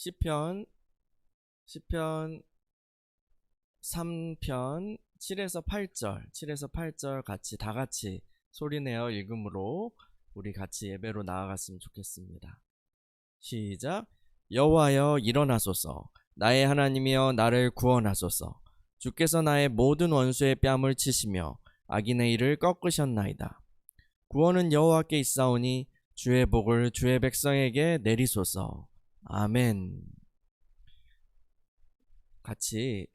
시편 3편 7에서 8절 다 같이 소리내어 읽음으로 우리 같이 예배로 나아갔으면 좋겠습니다. 시작. 여호와여 일어나소서. 나의 하나님이여 나를 구원하소서. 주께서 나의 모든 원수의 뺨을 치시며 악인의 일을 꺾으셨나이다. 구원은 여호와께 있사오니 주의 복을 주의 백성에게 내리소서. 아멘. 같이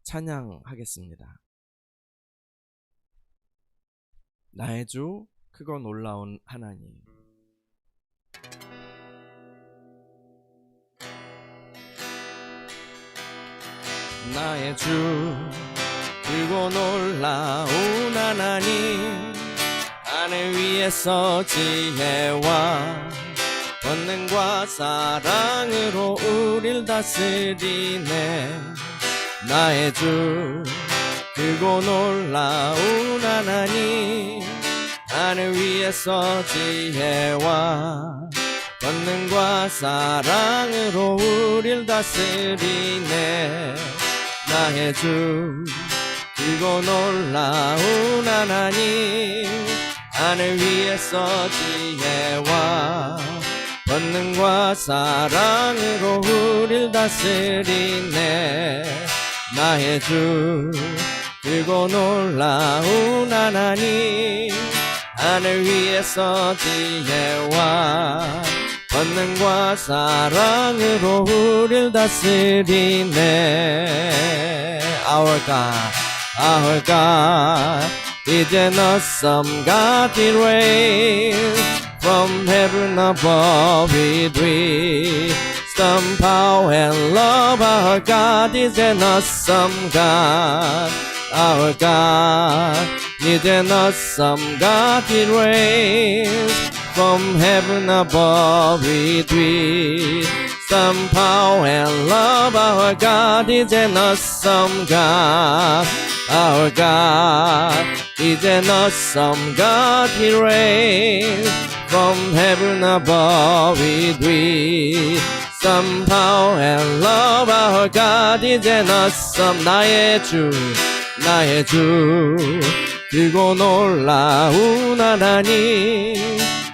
찬양하겠습니다. 나의 주 크고 놀라운 하나님. 나의 주 크고 놀라운 하나님, 하늘 위에서 지혜와 권능과 사랑으로 우릴 다스리네. 나의 주 크고 놀라운 하나님, 하늘 위에서 지혜와 권능과 사랑으로 우릴 다스리네. 나의 주 크고 놀라운 하나님, 하늘 위에서 지혜와 권능과 사랑으로 우릴 다스리네. 나의 주 크고 놀라운 하나님, 하늘 위에서 지혜와 권능과 사랑으로 우릴 다스리네. Our God is an awesome God. He reigns from heaven above with wisdom, power and love. Our God is an awesome God. Our God is an awesome God. He reigns from heaven above with wisdom, power and love. Our God is an awesome God. Our God is an awesome God. He reigns from heaven above with wisdom, power and love. Our God is an awesome. 나의 주 크고 놀라운 하나님,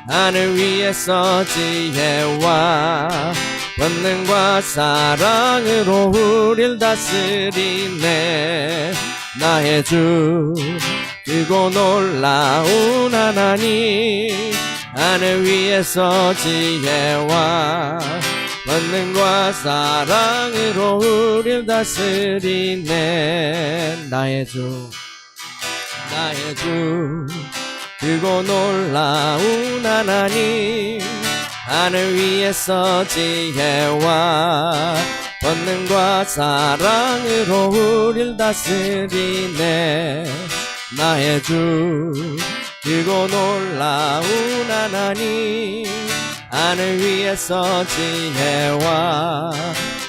하늘 위에서 지혜와 권능과 사랑으로 우릴 다스리네. 나의 주 크고 놀라운 하나님, 하늘 위에서 지혜와 권능과 사랑으로 우릴 다스리네. 나의 주 크고 놀라운 하나님, 하늘 위에서 지혜와 권능과 사랑으로 우릴 다스리네. 나의 주 크고 놀라운 하나님, 하늘 위에서 지혜와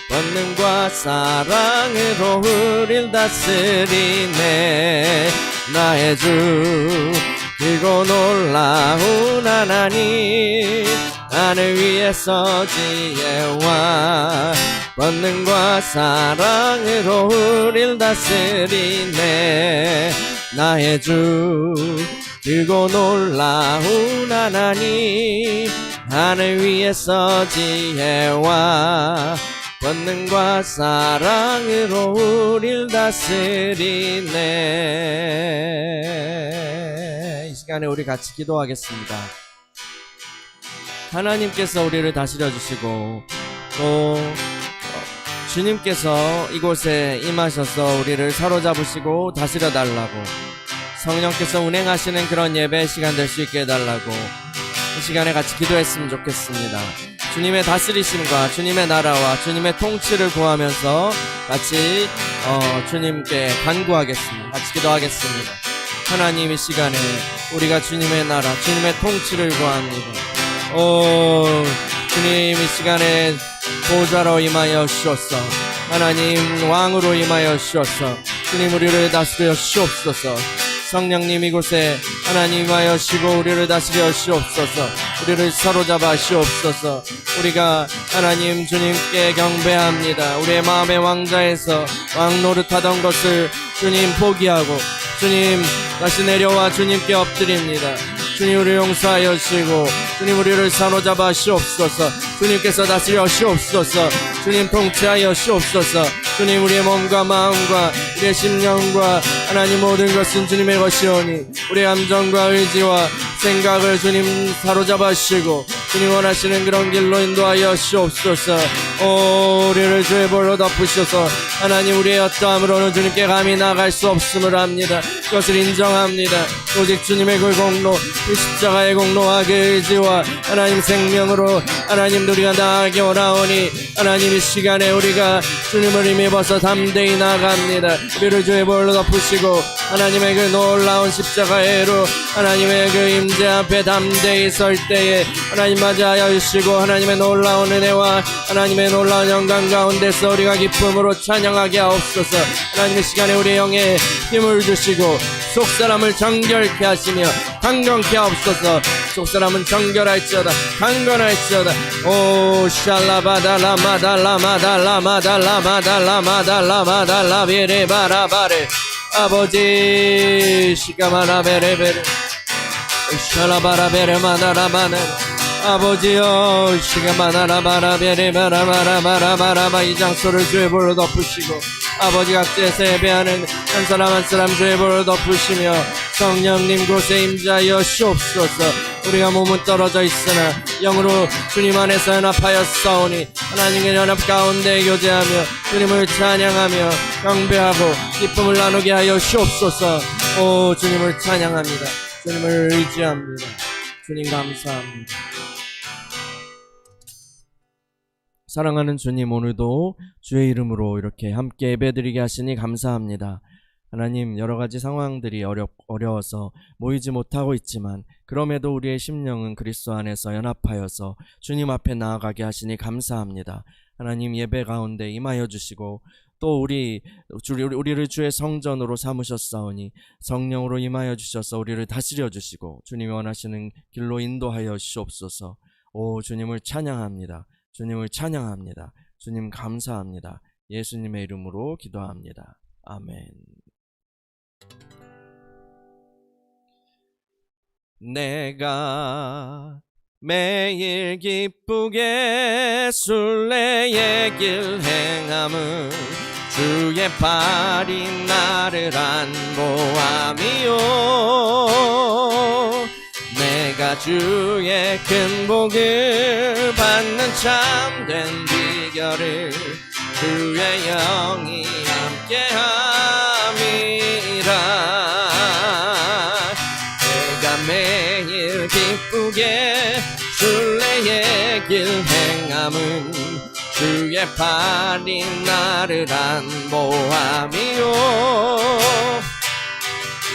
권능과 사랑으로 우릴 다스리네. 나의 주 크고 놀라운 하나님, 하늘 위에서 지혜와 권능과 사랑으로 우릴 다스리네. 나의 주 크고 놀라운 하나님, 하늘 위에서 지혜와 권능과 사랑으로 우릴 다스리네. 이 시간에 우리 같이 기도하겠습니다. 하나님께서 우리를 다스려 주시고 또 주님께서 이곳에 임하셔서 우리를 사로잡으시고 다스려 달라고, 성령께서 운행하시는 그런 예배 시간 될 수 있게 해달라고 이 시간에 같이 기도했으면 좋겠습니다. 주님의 다스리심과 주님의 나라와 주님의 통치를 구하면서 같이 주님께 간구하겠습니다. 같이 기도하겠습니다. 하나님, 이 시간에 우리가 주님의 나라, 주님의 통치를 구합니다. 주님, 이 시간에 보좌로 임하여 주옵소서. 하나님, 왕으로 임하여 주옵소서. 주님, 우리를 다스려 주옵소서. 성령님 이곳에 하나님 하여시고 우리를 다스려 시옵소서. 우리를 사로잡아 시옵소서. 우리가 하나님 주님께 경배합니다. 우리의 마음의 왕좌에서 왕 노릇하던 것을 주님 포기하고 주님 다시 내려와 주님께 엎드립니다. 주님 우리를 용서하여 주시고 주님 우리를 사로잡아 시옵소서. 주님께서 다스려 시옵소서. 주님 통치하여 시옵소서. 주님 우리의 몸과 마음과 우리의 심령과 하나님 모든 것은 주님의 것이오니 우리의 감정과 의지와 생각을 주님 사로잡아 주시고 주님 원하시는 그런 길로 인도하여 시옵소서. 우리를 주의 볼로 덮으셔서 하나님 우리의 어떠함으로는 주님께 감히 나갈 수 없음을 합니다. 그것을 인정합니다. 오직 주님의 그 공로, 그 십자가의 공로와 그 의지와 하나님 생명으로 하나님 우리가 나아가게 오라오니 하나님 이 시간에 우리가 주님을 힘입어서 담대히 나아갑니다. 우리를 주의 볼로 덮으시고 하나님의 그 놀라운 십자가의로 하나님의 그 임재 앞에 담대히 설 때에 하나님 맞이하여 주시고 하나님의 놀라운 은혜와 하나님의 놀라운 영광 가운데서 우리가 기쁨으로 찬양하게 하옵소서. 하나님 이 시간에 우리의 영에 힘을 주시고 속사람을 정결케 하시며 강건케 하옵소서. 속사람은 정결할지어다 강건할지어다. 오 샬라바달라마달라마달라마달라마달라마달라마달라 비레바라바레 아버지 시가마라베레베레 샬라바라베레마다라마네 아버지여 시가마나라바라베레바라바라바라바라바 이 장소를 주의 볼로 덮으시고 아버지 각지에서 예배하는 한 사람 한 사람 주의 볼로 덮으시며 성령님 곳에 임자여 시옵소서. 우리가 몸은 떨어져 있으나 영으로 주님 안에서 연합하여 싸우니 하나님의 연합 가운데 교제하며 주님을 찬양하며 경배하고 기쁨을 나누게 하여 시옵소서. 오 주님을 찬양합니다. 주님을 의지합니다. 주님 감사합니다. 사랑하는 주님, 오늘도 주의 이름으로 이렇게 함께 예배드리게 하시니 감사합니다. 하나님, 여러 가지 상황들이 어려워서 모이지 못하고 있지만 그럼에도 우리의 심령은 그리스도 안에서 연합하여서 주님 앞에 나아가게 하시니 감사합니다. 하나님, 예배 가운데 임하여 주시고 또 우리를 주의 성전으로 삼으셨사오니 성령으로 임하여 주셔서 우리를 다스려 주시고 주님이 원하시는 길로 인도하여 주시옵소서. 오 주님을 찬양합니다. 주님을 찬양합니다. 주님 감사합니다. 예수님의 이름으로 기도합니다. 아멘. 내가 매일 기쁘게 순례의 길 행함은 주의 발이 나를 안보함이요 내가 주의 큰 복을 받는 참된 비결을 주의 영이 함께함이라 내가 매일 기쁘게 순례의 길 행함은 주의 팔이 나를 안보함이요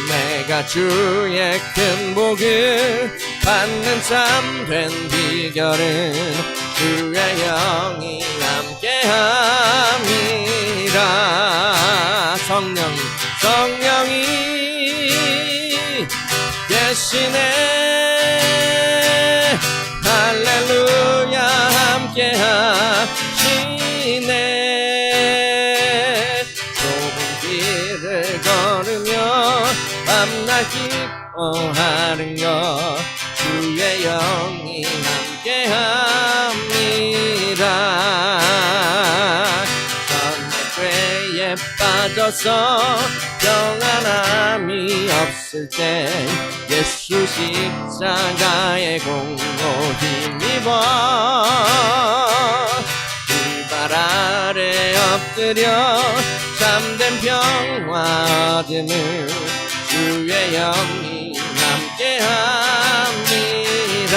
내가 주의 큰 복을 받는 참된 비결은 주의 영이 함께함이라 성령이 계시네 할렐루야 함께하시네 좁은 길을 걸으며 밤낮 기뻐하는 것 주의 영이 함께합니다 전에 죄에 빠져서 평안함이 없을 때 예수 십자가의 공로 힘입어 그 발 아래 엎드려 참된 평화 얻음을 주의 영이 함께합니다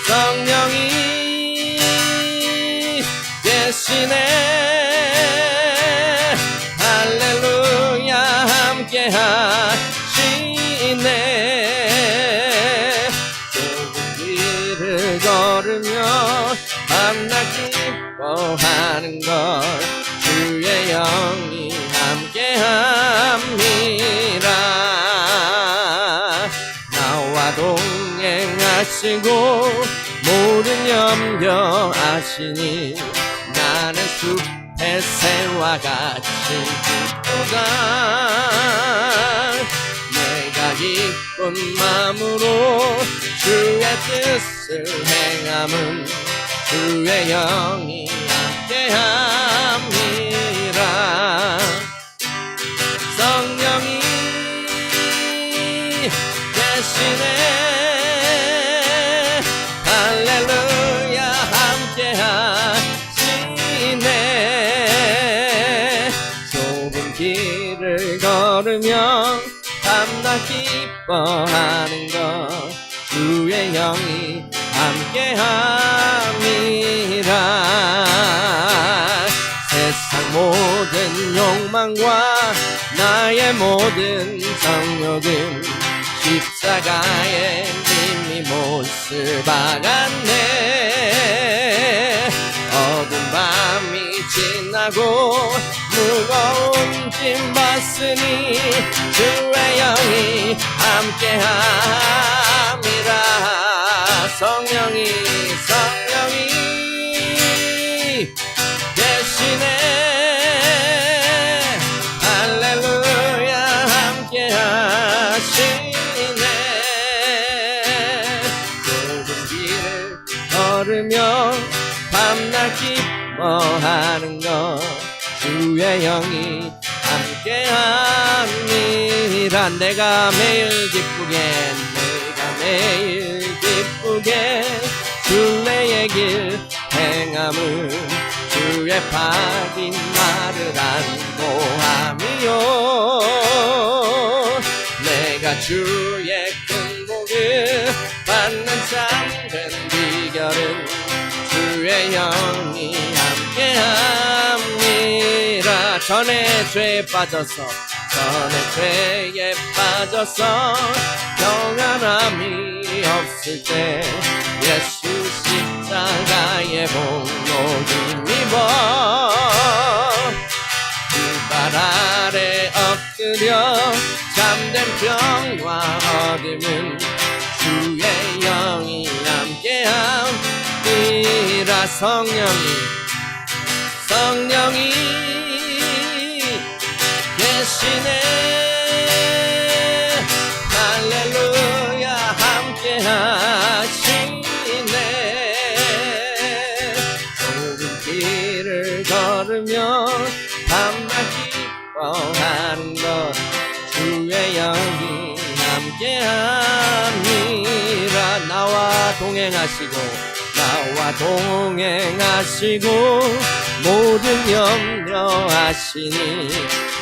성령이 계시네 할렐루야 함께하시네 좁은 길을 걸으며 밤낮 기뻐하는 것 주의 영이 함께 함께함이라 나와 동행하시고 모든 염려하시니 나는 숲의 새와 같이 기쁘다 내가 기쁜 마음으로 주의 뜻을 행함은 주의 영이 함께함이라 성령이 계시네 할렐루야 함께하시네 좁은 길을 걸으며 밤낮 기뻐하는 것 주의 영이 함께함이라 세상 모든 욕망과 나의 모든 정욕은 십자가에 이미 못을 박았네 어두운 밤이 지나고 무거운 짐 벗으니 주의 영이 함께함이라 성령이 계시네 할렐루야 함께하시네 좁은 길을 걸으며 밤낮 기뻐하는 것 주의 영이 함께함이라 내가 매일 기쁘게 순례의 길 행함은 주의 팔인 나를 안보함이요 내가 주의 큰 복을 받는 참된 비결은 주의 영이 함께함이라 전에 죄에 빠져서 평안함이 없을 때 예수 십자가의 복로 힘입어 그 발 아래 엎드려 잠든 평화 얻으면 주의 영이 함께함이라 성령이 계시네 할렐루야 함께하시네 좁은 길을 걸으며 밤낮 기뻐하는 것 주의 영이 함께함이라 나와 동행하시고 모든 염려하시니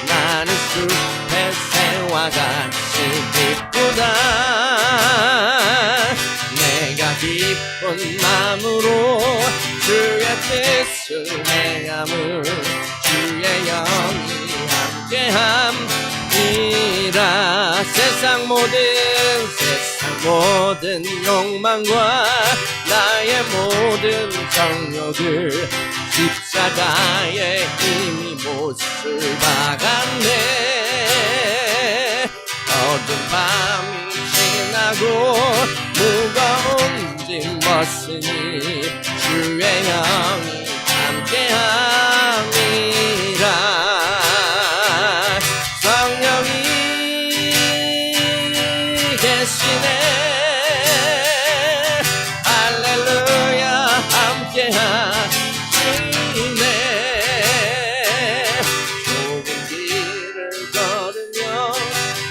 나는 숲의 새와 같이 기쁘다 내가 기쁜 마음으로 주의 뜻을 행함을 주의 영이 함께함이라 세상 모든 욕망과 나의 모든 정욕을 십자가에 이미 못을 박았네 어두운 밤이 지나고 무거운 짐 벗으니 주의 영이 함께함이라 성령이 계시네 할렐루야 함께하시네 좁은 길을 걸으며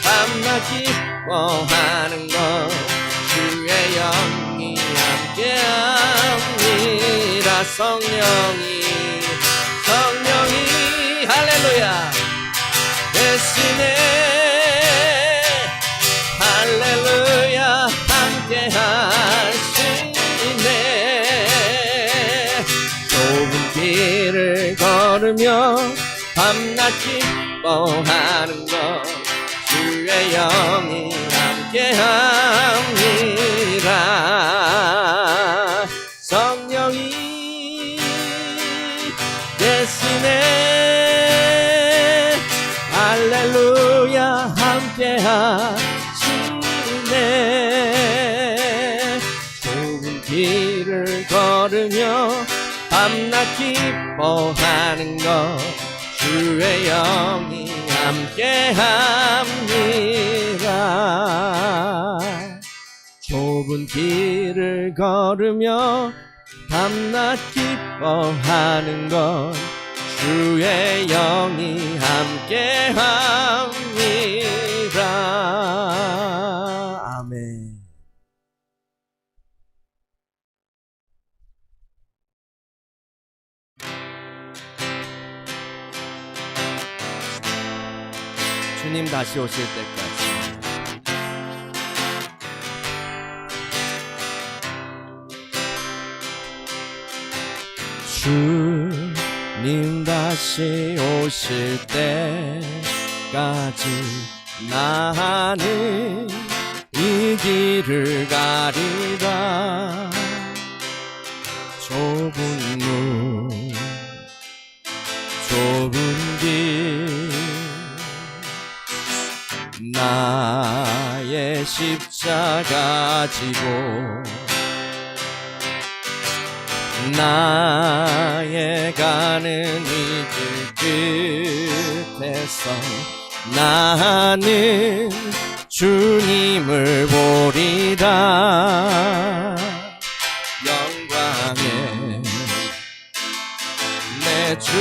밤낮 기뻐하는 것 주의 영이 함께함이라 성령이 할렐루야 계시네 할렐루야 함께하시네 좁은 길을 걸으며 밤낮 기뻐하는 것 주의 영이 함께함이라 성령이 계시네 길을 걸으며 밤낮 기뻐하는 것 주의 영이 함께합니다. 좁은 길을 걸으며 밤낮 기뻐하는 것 주의 영이 함께합니다. 아멘. 주님 다시 오실 때까지 주님 다시 오실 때까지 나는 이 길을 가리라. 좁은 문 좁은 길 나의 십자가 지고 나의 가는 이 길 끝에서 나는 주님을 보리라. 영광의 내 주님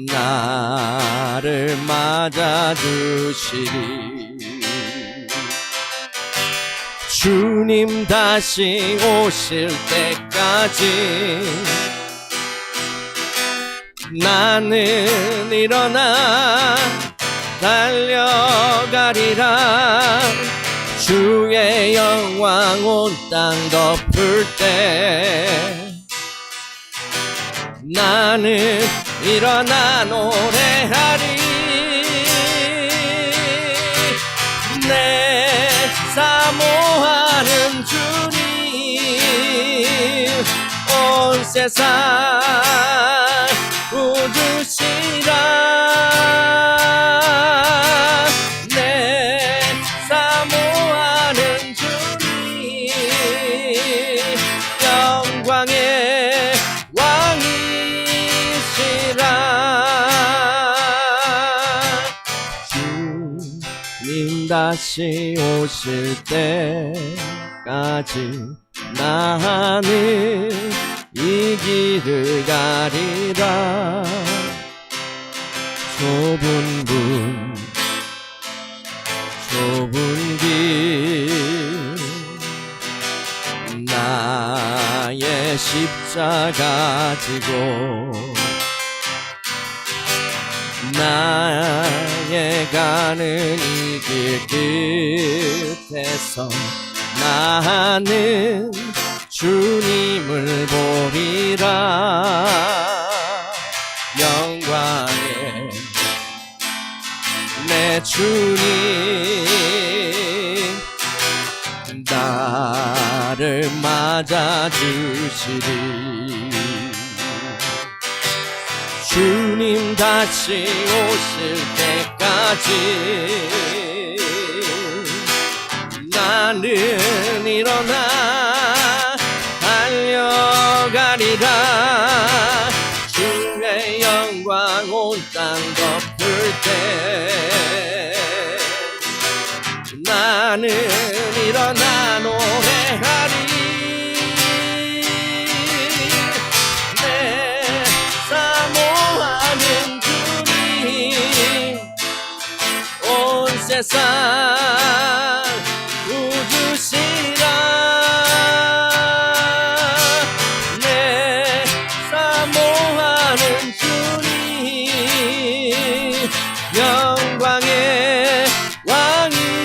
나를 맞아주시리. 주님 다시 오실 때까지 나는 일어나 달려가리라. 주의 영광 온 땅 덮을 때 나는 일어나 노래하리. 내 사모하는 주님 온 세상 웃으시라. 내 사모하는 주님 영광의 왕이시라. 주님 다시 오실 때까지 나는 이 길을 가리라. 좁은 문 좁은 길 나의 십자가 지고 나의 가는 이 길 끝에서 나는 주님을 보리라. 영광의 내 주님 나를 맞아주시리. 주님 다시 오실 때까지 나는 일어나 달려가리라. 주의 영광 온 땅 덮을 때 나는 일어나 노래하리. 내 사모하는 주님 온 세상 웃으시라. 내 사모하는 주님 영광의 왕이시라.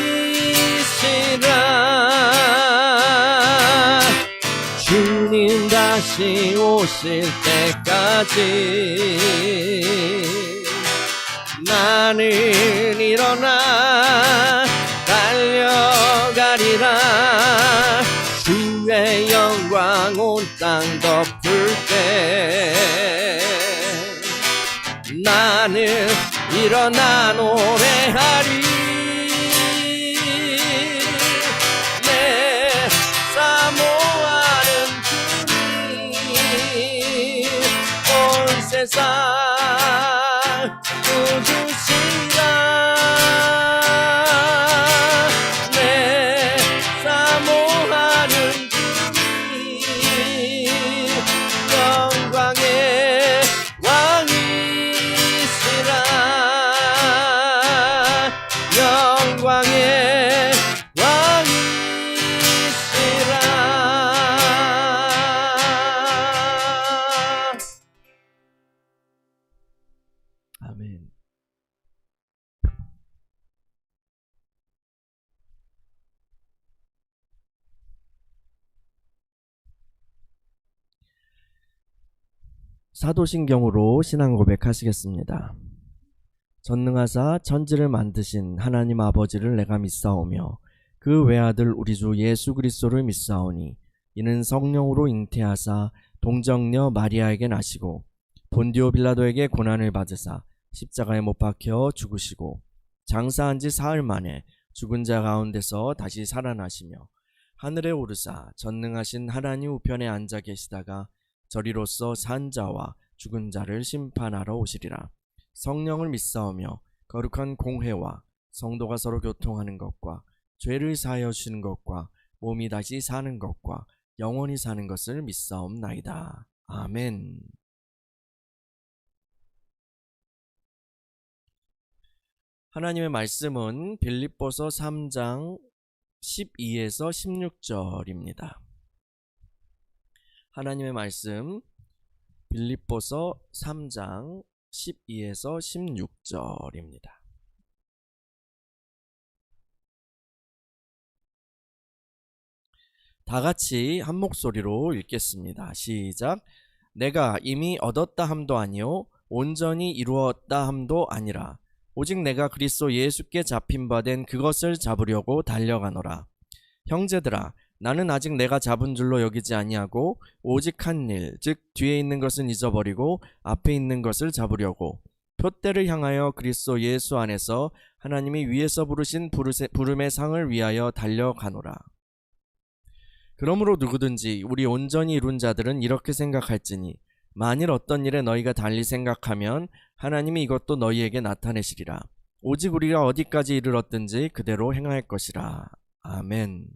주님 다시 오실 때까지 나는 일어나 달려가리라. 주의 영광 온 땅 덮을 때 나는 일어나 노래하리. 내 사도신경으로 신앙 고백하시겠습니다. 전능하사 천지를 만드신 하나님 아버지를 내가 믿사오며 그 외아들 우리 주 예수 그리스도를 믿사오니 이는 성령으로 잉태하사 동정녀 마리아에게 나시고 본디오 빌라도에게 고난을 받으사 십자가에 못 박혀 죽으시고 장사한 지 사흘 만에 죽은 자 가운데서 다시 살아나시며 하늘에 오르사 전능하신 하나님 우편에 앉아 계시다가 저리로서 산 자와 죽은 자를 심판하러 오시리라. 성령을 믿사오며 거룩한 공회와 성도가 서로 교통하는 것과 죄를 사하여 주시는 것과 몸이 다시 사는 것과 영원히 사는 것을 믿사옵나이다. 아멘. 하나님의 말씀은 빌립보서 3장 12에서 16절입니다. 하나님의 말씀 빌립보서 3장 12에서 16절입니다. 다 같이 한 목소리로 읽겠습니다. 시작. 내가 이미 얻었다 함도 아니요 온전히 이루었다 함도 아니라 오직 내가 그리스도 예수께 잡힌 바 된 그것을 잡으려고 달려가노라. 형제들아, 나는 아직 내가 잡은 줄로 여기지 아니하고 오직 한 일, 즉 뒤에 있는 것은 잊어버리고 앞에 있는 것을 잡으려고 표대를 향하여 그리스도 예수 안에서 하나님이 위에서 부르신 부름의 상을 위하여 달려가노라. 그러므로 누구든지 우리 온전히 이룬 자들은 이렇게 생각할지니 만일 어떤 일에 너희가 달리 생각하면 하나님이 이것도 너희에게 나타내시리라. 오직 우리가 어디까지 이르렀든지 그대로 행할 것이라. 아멘.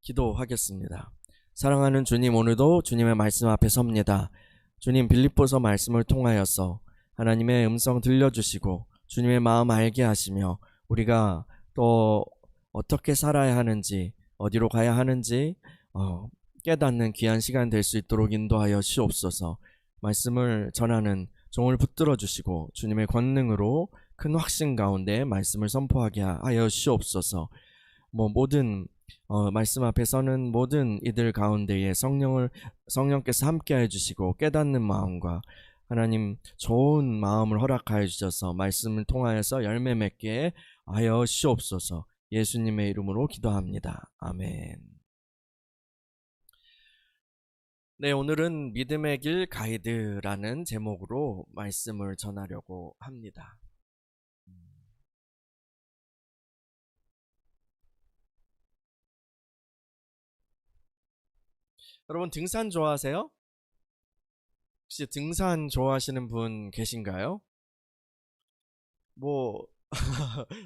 기도하겠습니다. 사랑하는 주님, 오늘도 주님의 말씀 앞에 섭니다. 주님, 빌립보서 말씀을 통하여서 하나님의 음성 들려주시고 주님의 마음 알게 하시며 우리가 또 어떻게 살아야 하는지, 어디로 가야 하는지 깨닫는 귀한 시간 될 수 있도록 인도하여 주옵소서. 말씀을 전하는 종을 붙들어 주시고 주님의 권능으로 큰 확신 가운데 말씀을 선포하게 하여 주옵소서. 모든 말씀 앞에 서는 모든 이들 가운데에 성령께서 함께해 주시고 깨닫는 마음과 하나님 좋은 마음을 허락하여 주셔서 말씀을 통하여서 열매 맺게 하여 주옵소서. 예수님의 이름으로 기도합니다. 아멘. 네, 오늘은 믿음의 길 가이드라는 제목으로 말씀을 전하려고 합니다. 여러분, 등산 좋아하세요? 혹시 등산 좋아하시는 분 계신가요?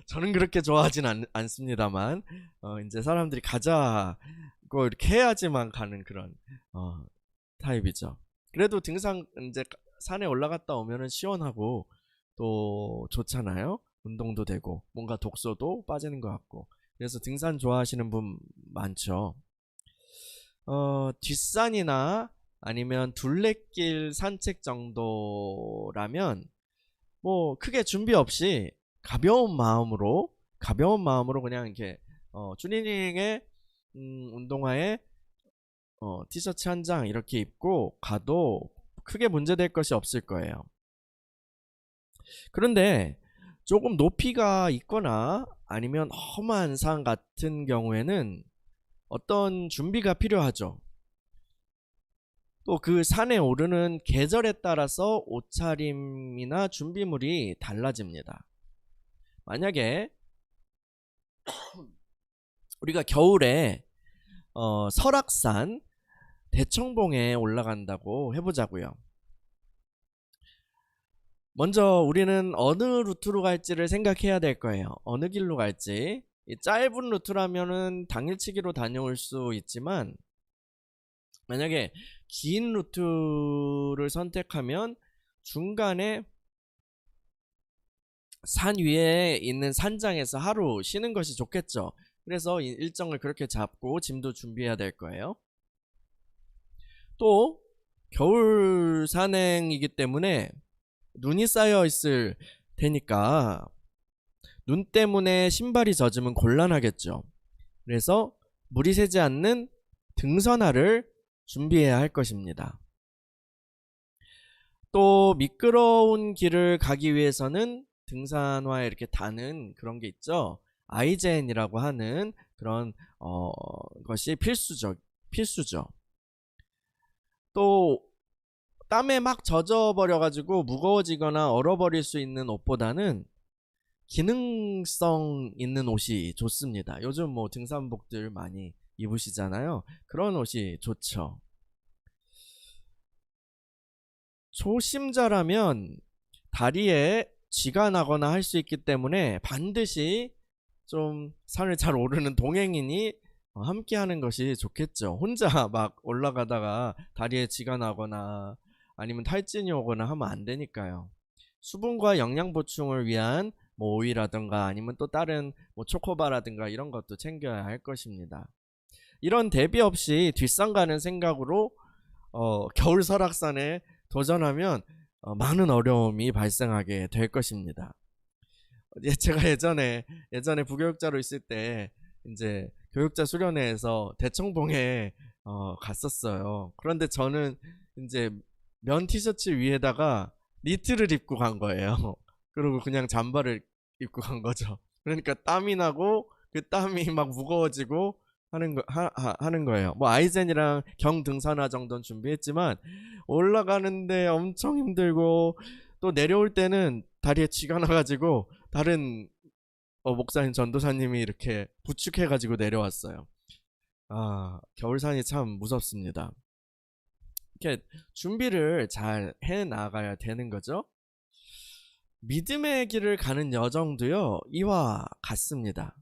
저는 그렇게 좋아하진 않습니다만, 이제 사람들이 가자고 이렇게 해야지만 가는 그런, 타입이죠. 그래도 등산 이제 산에 올라갔다 오면은 시원하고 또 좋잖아요. 운동도 되고 뭔가 독소도 빠지는 것 같고. 그래서 등산 좋아하시는 분 많죠. 뒷산이나 아니면 둘레길 산책 정도라면 크게 준비 없이 가벼운 마음으로 그냥 이렇게 추리닝에 운동화에 티셔츠 한 장 이렇게 입고 가도 크게 문제될 것이 없을 거예요. 그런데 조금 높이가 있거나 아니면 험한 산 같은 경우에는 어떤 준비가 필요하죠. 또 그 산에 오르는 계절에 따라서 옷차림이나 준비물이 달라집니다. 만약에 우리가 겨울에 설악산 대청봉에 올라간다고 해보자고요. 먼저 우리는 어느 루트로 갈지를 생각해야 될 거예요. 어느 길로 갈지. 짧은 루트라면은 당일치기로 다녀올 수 있지만 만약에 긴 루트를 선택하면 중간에 산 위에 있는 산장에서 하루 쉬는 것이 좋겠죠. 그래서 일정을 그렇게 잡고 짐도 준비해야 될 거예요. 또 겨울 산행이기 때문에 눈이 쌓여 있을 테니까 눈 때문에 신발이 젖으면 곤란하겠죠. 그래서 물이 새지 않는 등선화를 준비해야 할 것입니다. 또 미끄러운 길을 가기 위해서는 등산화에 이렇게 다는 그런 게 있죠. 아이젠이라고 하는 그런 것이 필수죠. 또 땀에 막 젖어버려 가지고 무거워지거나 얼어버릴 수 있는 옷보다는 기능성 있는 옷이 좋습니다. 요즘 뭐 등산복들 많이 입으시잖아요. 그런 옷이 좋죠. 초심자라면 다리에 쥐가 나거나 할 수 있기 때문에 반드시 좀 산을 잘 오르는 동행인이 함께 하는 것이 좋겠죠. 혼자 막 올라가다가 다리에 쥐가 나거나 아니면 탈진이 오거나 하면 안 되니까요. 수분과 영양 보충을 위한 뭐 오이라든가 아니면 또 다른 뭐 초코바라든가 이런 것도 챙겨야 할 것입니다. 이런 대비 없이 뒷산 가는 생각으로 겨울 설악산에 도전하면 많은 어려움이 발생하게 될 것입니다. 제가 예전에 부교육자로 있을 때 이제 교육자 수련회에서 대청봉에 갔었어요. 그런데 저는 이제 면 티셔츠 위에다가 니트를 입고 간 거예요. 그리고 그냥 잠바를 입고 간 거죠. 그러니까 땀이 나고 그 땀이 막 무거워지고 하는 거예요. 뭐 아이젠이랑 경등산화 정도는 준비했지만 올라가는데 엄청 힘들고 또 내려올 때는 다리에 쥐가 나가지고 다른 목사님 전도사님이 이렇게 부축해가지고 내려왔어요. 겨울산이 참 무섭습니다. 이렇게 준비를 잘 해 나가야 되는 거죠. 믿음의 길을 가는 여정도요, 이와 같습니다.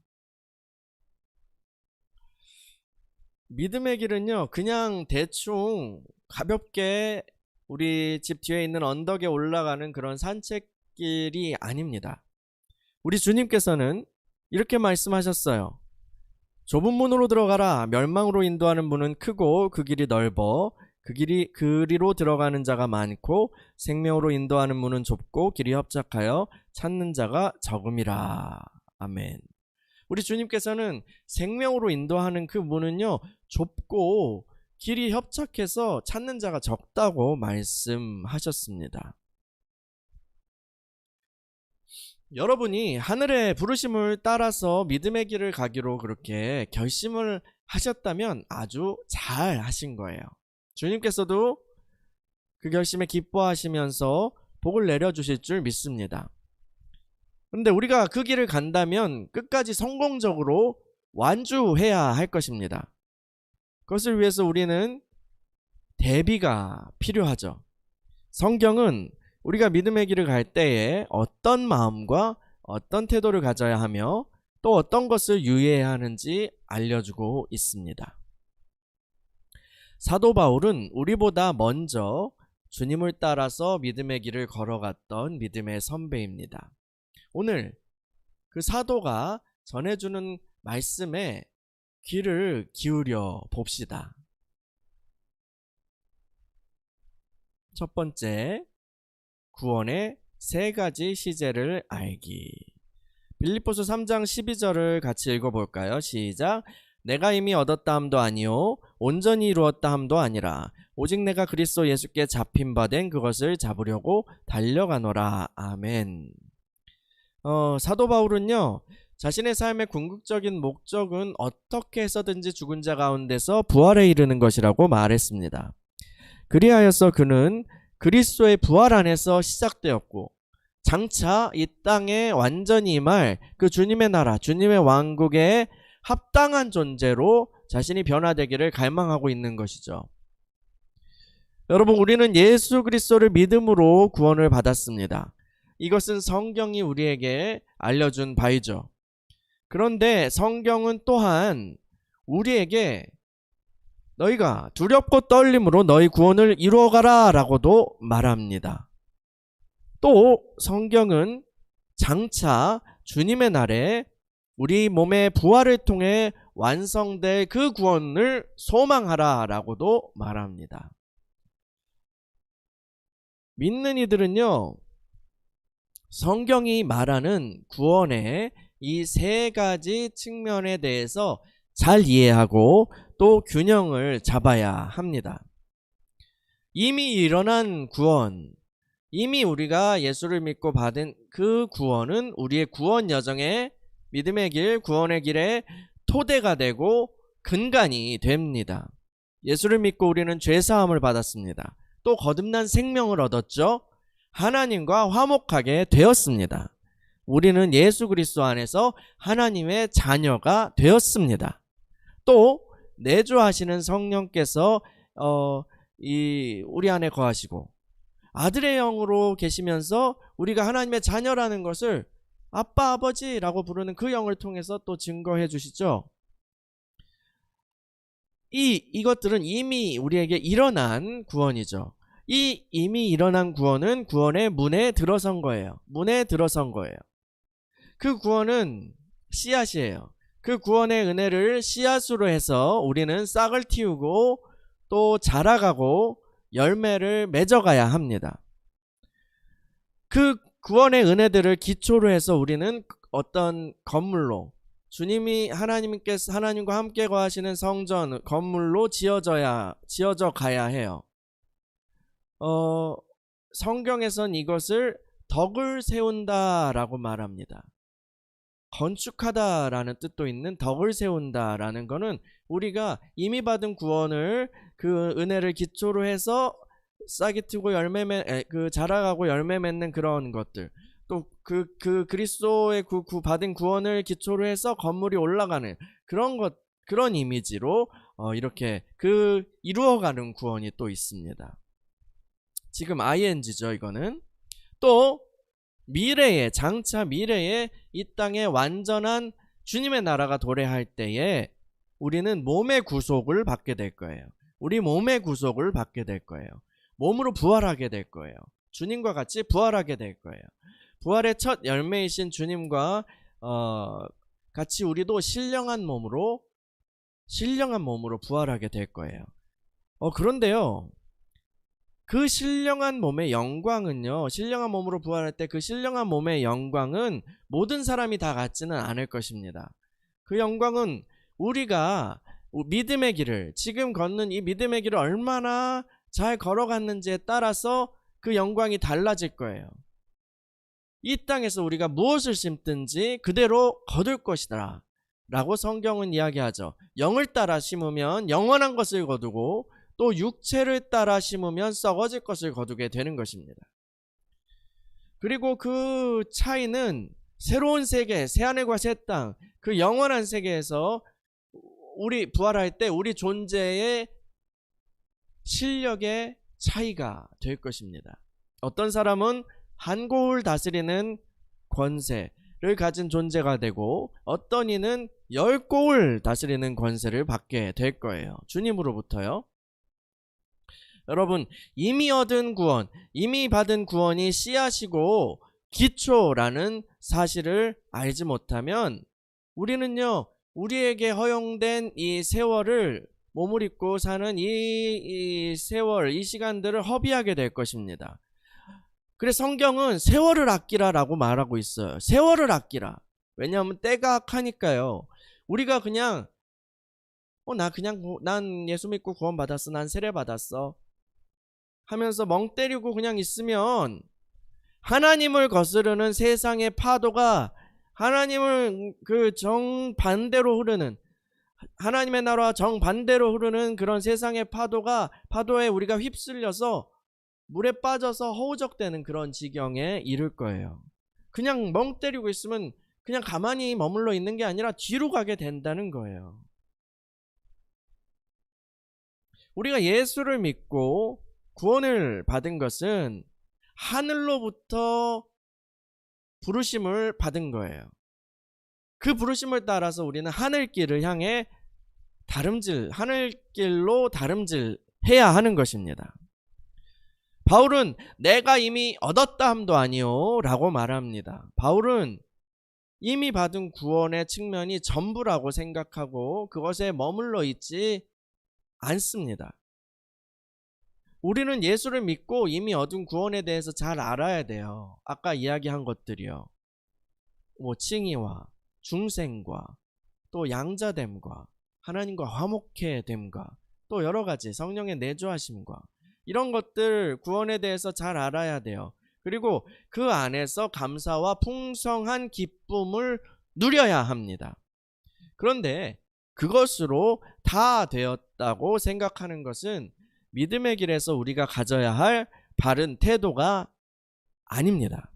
믿음의 길은요, 그냥 대충 가볍게 우리 집 뒤에 있는 언덕에 올라가는 그런 산책길이 아닙니다. 우리 주님께서는 이렇게 말씀하셨어요. 좁은 문으로 들어가라. 멸망으로 인도하는 문은 크고 그 길이 넓어 그리로 들어가는 자가 많고 생명으로 인도하는 문은 좁고 길이 협착하여 찾는 자가 적음이라. 아멘. 우리 주님께서는 생명으로 인도하는 그 문은요, 좁고 길이 협착해서 찾는 자가 적다고 말씀하셨습니다. 여러분이 하늘의 부르심을 따라서 믿음의 길을 가기로 그렇게 결심을 하셨다면 아주 잘 하신 거예요. 주님께서도 그 결심에 기뻐하시면서 복을 내려주실 줄 믿습니다. 그런데 우리가 그 길을 간다면 끝까지 성공적으로 완주해야 할 것입니다. 그것을 위해서 우리는 대비가 필요하죠. 성경은 우리가 믿음의 길을 갈 때에 어떤 마음과 어떤 태도를 가져야 하며 또 어떤 것을 유의해야 하는지 알려주고 있습니다. 사도 바울은 우리보다 먼저 주님을 따라서 믿음의 길을 걸어갔던 믿음의 선배입니다. 오늘 그 사도가 전해주는 말씀에 귀를 기울여 봅시다. 첫 번째, 구원의 세 가지 시제를 알기. 빌립보서 3장 12절을 같이 읽어볼까요? 시작. 내가 이미 얻었다 함도 아니요 온전히 이루었다 함도 아니라 오직 내가 그리스도 예수께 잡힌 바 된 그것을 잡으려고 달려가노라. 아멘. 사도 바울은요, 자신의 삶의 궁극적인 목적은 어떻게 해서든지 죽은 자 가운데서 부활에 이르는 것이라고 말했습니다. 그리하여서 그는 그리스도의 부활 안에서 시작되었고 장차 이 땅에 완전히 임할 그 주님의 나라, 주님의 왕국에 합당한 존재로 자신이 변화되기를 갈망하고 있는 것이죠. 여러분, 우리는 예수 그리스도를 믿음으로 구원을 받았습니다. 이것은 성경이 우리에게 알려준 바이죠. 그런데 성경은 또한 우리에게 너희가 두렵고 떨림으로 너희 구원을 이루어가라 라고도 말합니다. 또 성경은 장차 주님의 날에 우리 몸의 부활을 통해 완성될 그 구원을 소망하라 라고도 말합니다. 믿는 이들은요, 성경이 말하는 구원의 이 세 가지 측면에 대해서 잘 이해하고 또 균형을 잡아야 합니다. 이미 일어난 구원, 이미 우리가 예수를 믿고 받은 그 구원은 우리의 구원 여정의 믿음의 길, 구원의 길에 토대가 되고 근간이 됩니다. 예수를 믿고 우리는 죄사함을 받았습니다. 또 거듭난 생명을 얻었죠. 하나님과 화목하게 되었습니다. 우리는 예수 그리스도 안에서 하나님의 자녀가 되었습니다. 또 내주하시는 성령께서 우리 안에 거하시고 아들의 영으로 계시면서 우리가 하나님의 자녀라는 것을 아빠 아버지라고 부르는 그 영을 통해서 또 증거해 주시죠. 이것들은 이미 우리에게 일어난 구원이죠. 이 이미 일어난 구원은 구원의 문에 들어선 거예요. 문에 들어선 거예요. 그 구원은 씨앗이에요. 그 구원의 은혜를 씨앗으로 해서 우리는 싹을 틔우고 또 자라가고 열매를 맺어가야 합니다. 그 구원의 은혜들을 기초로 해서 우리는 어떤 건물로 하나님과 함께 거하시는 성전 건물로 지어져 가야 해요. 성경에선 이것을 덕을 세운다라고 말합니다. 건축하다라는 뜻도 있는 덕을 세운다라는 거는 우리가 이미 받은 구원을 그 은혜를 기초로 해서 싹이 트고 자라가고 열매 맺는 그런 것들, 또 그 그리스도의 받은 구원을 기초로 해서 건물이 올라가는 그런 이미지로 이렇게 이루어가는 구원이 또 있습니다. 지금 ing죠. 이거는 또 장차 미래에 이 땅에 완전한 주님의 나라가 도래할 때에 우리는 몸의 구속을 받게 될 거예요. 우리 몸의 구속을 받게 될 거예요. 몸으로 부활하게 될 거예요. 주님과 같이 부활하게 될 거예요. 부활의 첫 열매이신 주님과 같이 우리도 신령한 몸으로 부활하게 될 거예요. 그런데요, 그 신령한 몸의 영광은요, 신령한 몸으로 부활할 때 그 신령한 몸의 영광은 모든 사람이 다 갖지는 않을 것입니다. 그 영광은 우리가 믿음의 길을, 지금 걷는 이 믿음의 길을 얼마나 잘 걸어갔는지에 따라서 그 영광이 달라질 거예요. 이 땅에서 우리가 무엇을 심든지 그대로 거둘 것이다 라고 성경은 이야기하죠. 영을 따라 심으면 영원한 것을 거두고 또 육체를 따라 심으면 썩어질 것을 거두게 되는 것입니다. 그리고 그 차이는 새로운 세계, 새하늘과 새 땅, 그 영원한 세계에서 우리 부활할 때 우리 존재의 실력의 차이가 될 것입니다. 어떤 사람은 한 고을 다스리는 권세를 가진 존재가 되고 어떤 이는 10고을 다스리는 권세를 받게 될 거예요. 주님으로부터요. 여러분, 이미 얻은 구원, 이미 받은 구원이 씨앗이고 기초라는 사실을 알지 못하면 우리는요, 우리에게 허용된 이 세월을 몸을 입고 사는 이 세월, 이 시간들을 허비하게 될 것입니다. 그래서 성경은 세월을 아끼라라고 말하고 있어요. 세월을 아끼라. 왜냐하면 때가 악하니까요. 우리가 그냥 난 예수 믿고 구원 받았어, 난 세례 받았어 하면서 멍 때리고 그냥 있으면 하나님을 거스르는 세상의 파도가 하나님을 정반대로 흐르는, 하나님의 나라와 정반대로 흐르는 그런 세상의 파도에 우리가 휩쓸려서 물에 빠져서 허우적대는 그런 지경에 이를 거예요. 그냥 멍 때리고 있으면 그냥 가만히 머물러 있는 게 아니라 뒤로 가게 된다는 거예요. 우리가 예수를 믿고 구원을 받은 것은 하늘로부터 부르심을 받은 거예요. 그 부르심을 따라서 우리는 하늘길을 향해 하늘길로 다름질해야 하는 것입니다. 바울은 내가 이미 얻었다 함도 아니요 라고 말합니다. 바울은 이미 받은 구원의 측면이 전부라고 생각하고 그것에 머물러 있지 않습니다. 우리는 예수를 믿고 이미 얻은 구원에 대해서 잘 알아야 돼요. 아까 이야기한 것들이요. 칭의와 중생과 또 양자됨과 하나님과 화목해 됨과 또 여러 가지 성령의 내주하심과 이런 것들 구원에 대해서 잘 알아야 돼요. 그리고 그 안에서 감사와 풍성한 기쁨을 누려야 합니다. 그런데 그것으로 다 되었다고 생각하는 것은 믿음의 길에서 우리가 가져야 할 바른 태도가 아닙니다.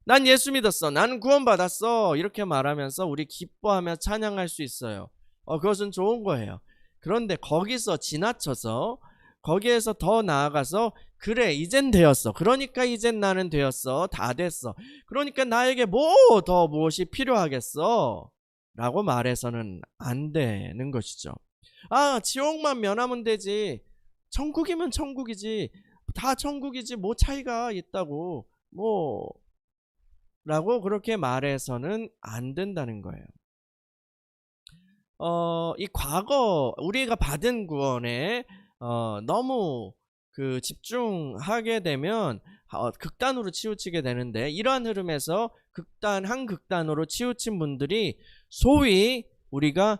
난 예수 믿었어. 나는 구원받았어. 이렇게 말하면서 우리 기뻐하며 찬양할 수 있어요. 그것은 좋은 거예요. 그런데 거기서 지나쳐서 거기에서 더 나아가서 그래 이젠 되었어. 그러니까 이젠 나는 되었어. 다 됐어. 그러니까 나에게 무엇이 필요하겠어? 라고 말해서는 안 되는 것이죠. 지옥만 면하면 되지. 천국이면 천국이지. 다 천국이지. 뭐 차이가 있다고. 라고 그렇게 말해서는 안 된다는 거예요. 이 과거 우리가 받은 구원에 너무 집중하게 되면 극단으로 치우치게 되는데, 이러한 흐름에서 한 극단으로 치우친 분들이 소위 우리가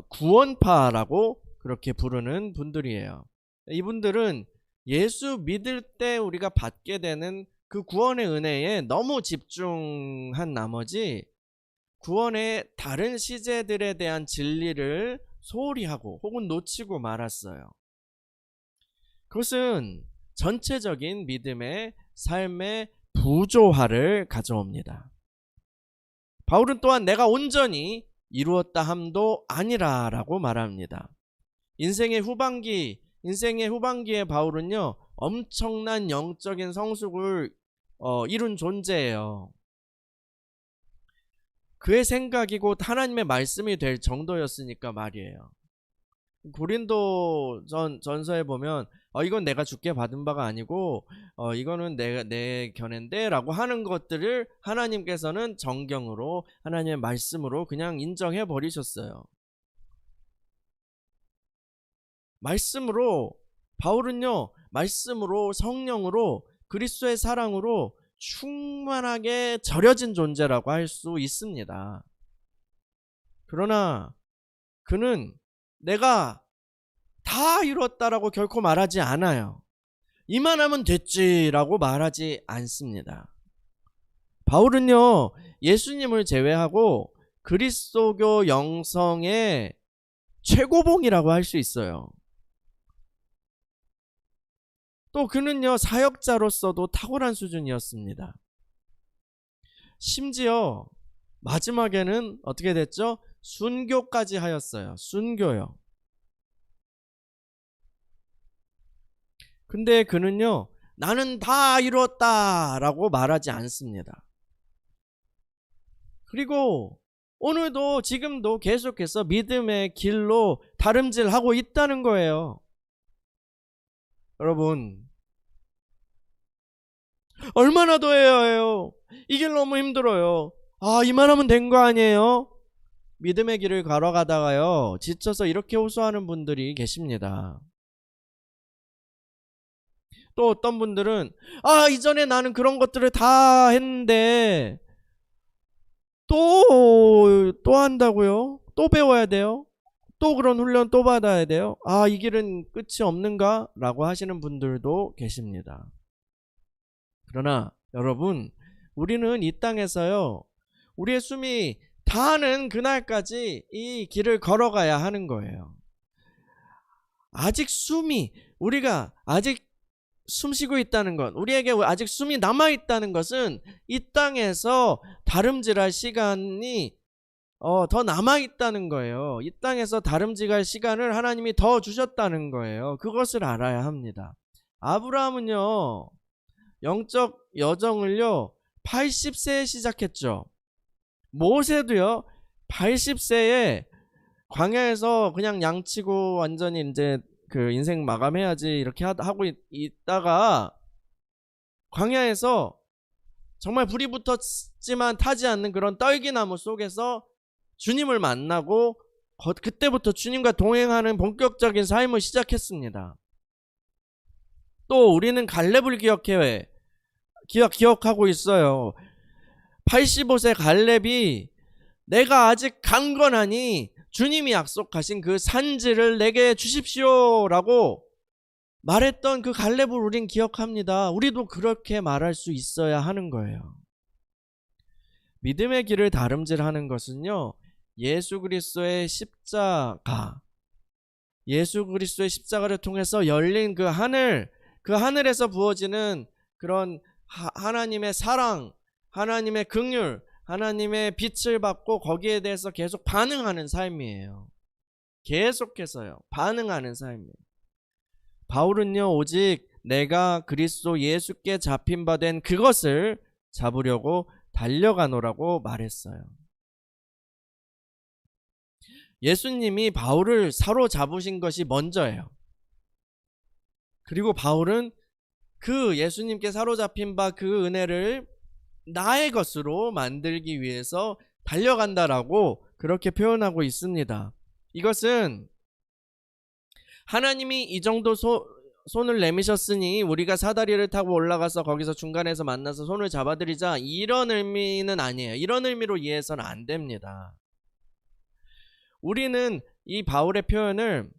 구원파라고 그렇게 부르는 분들이에요. 이분들은 예수 믿을 때 우리가 받게 되는 그 구원의 은혜에 너무 집중한 나머지 구원의 다른 시제들에 대한 진리를 소홀히 하고 혹은 놓치고 말았어요. 그것은 전체적인 믿음의 삶의 부조화를 가져옵니다. 바울은 또한 내가 온전히 이루었다 함도 아니라 라고 말합니다. 인생의 후반기의 바울은요, 엄청난 영적인 성숙을 이룬 존재예요. 그의 생각이 곧 하나님의 말씀이 될 정도였으니까 말이에요. 고린도 전서에 보면 이건 내가 주께 받은 바가 아니고 이거는 내 견해인데 라고 하는 것들을 하나님께서는 정경으로 하나님의 말씀으로 그냥 인정해 버리셨어요. 바울은요, 말씀으로 성령으로 그리스도의 사랑으로 충만하게 절여진 존재라고 할 수 있습니다. 그러나 그는 내가 다 이뤘다라고 결코 말하지 않아요. 이만하면 됐지라고 말하지 않습니다. 바울은요, 예수님을 제외하고 그리스도교 영성의 최고봉이라고 할 수 있어요. 또 그는요, 사역자로서도 탁월한 수준이었습니다. 심지어 마지막에는 어떻게 됐죠? 순교까지 하였어요. 순교요. 근데 그는요, 나는 다 이루었다 라고 말하지 않습니다. 그리고 오늘도 지금도 계속해서 믿음의 길로 다름질하고 있다는 거예요. 여러분, 얼마나 더 해야 해요? 이 길 너무 힘들어요. 이만하면 된 거 아니에요? 믿음의 길을 걸어가다가요, 지쳐서 이렇게 호소하는 분들이 계십니다. 또 어떤 분들은 이전에 나는 그런 것들을 다 했는데 또 한다고요? 또 배워야 돼요? 또 그런 훈련 또 받아야 돼요? 이 길은 끝이 없는가? 라고 하시는 분들도 계십니다. 그러나 여러분, 우리는 이 땅에서요, 우리의 숨이 다하는 그날까지 이 길을 걸어가야 하는 거예요. 우리가 아직 숨쉬고 있다는 것, 우리에게 아직 숨이 남아있다는 것은 이 땅에서 다름질할 시간이 더 남아있다는 거예요. 이 땅에서 다름질할 시간을 하나님이 더 주셨다는 거예요. 그것을 알아야 합니다. 아브라함은요, 영적 여정을요 80세에 시작했죠. 모세도요 80세에 광야에서 그냥 양치고 완전히 이제 그 인생 마감해야지 이렇게 하고 있다가 광야에서 정말 불이 붙었지만 타지 않는 그런 떨기나무 속에서 주님을 만나고 그때부터 주님과 동행하는 본격적인 삶을 시작했습니다. 또 우리는 갈렙을 기억하고 있어요. 85세 갈렙이 내가 아직 강건하니 주님이 약속하신 그 산지를 내게 주십시오라고 말했던 그 갈렙을 우린 기억합니다. 우리도 그렇게 말할 수 있어야 하는 거예요. 믿음의 길을 다름질하는 것은요, 예수 그리스도의 십자가를 통해서 열린 그 하늘에서 부어지는 그런 하나님의 사랑, 하나님의 긍휼, 하나님의 빛을 받고 거기에 대해서 계속 반응하는 삶이에요. 계속해서요, 반응하는 삶이에요. 바울은요, 오직 내가 그리스도 예수께 잡힌 바 된 그것을 잡으려고 달려가노라고 말했어요. 예수님이 바울을 사로잡으신 것이 먼저예요. 그리고 바울은 그 예수님께 사로잡힌 바 그 은혜를 나의 것으로 만들기 위해서 달려간다라고 그렇게 표현하고 있습니다. 이것은 하나님이 이 정도 손을 내미셨으니 우리가 사다리를 타고 올라가서 거기서 중간에서 만나서 손을 잡아드리자, 이런 의미는 아니에요. 이런 의미로 이해해서는 안 됩니다. 우리는 이 바울의 표현을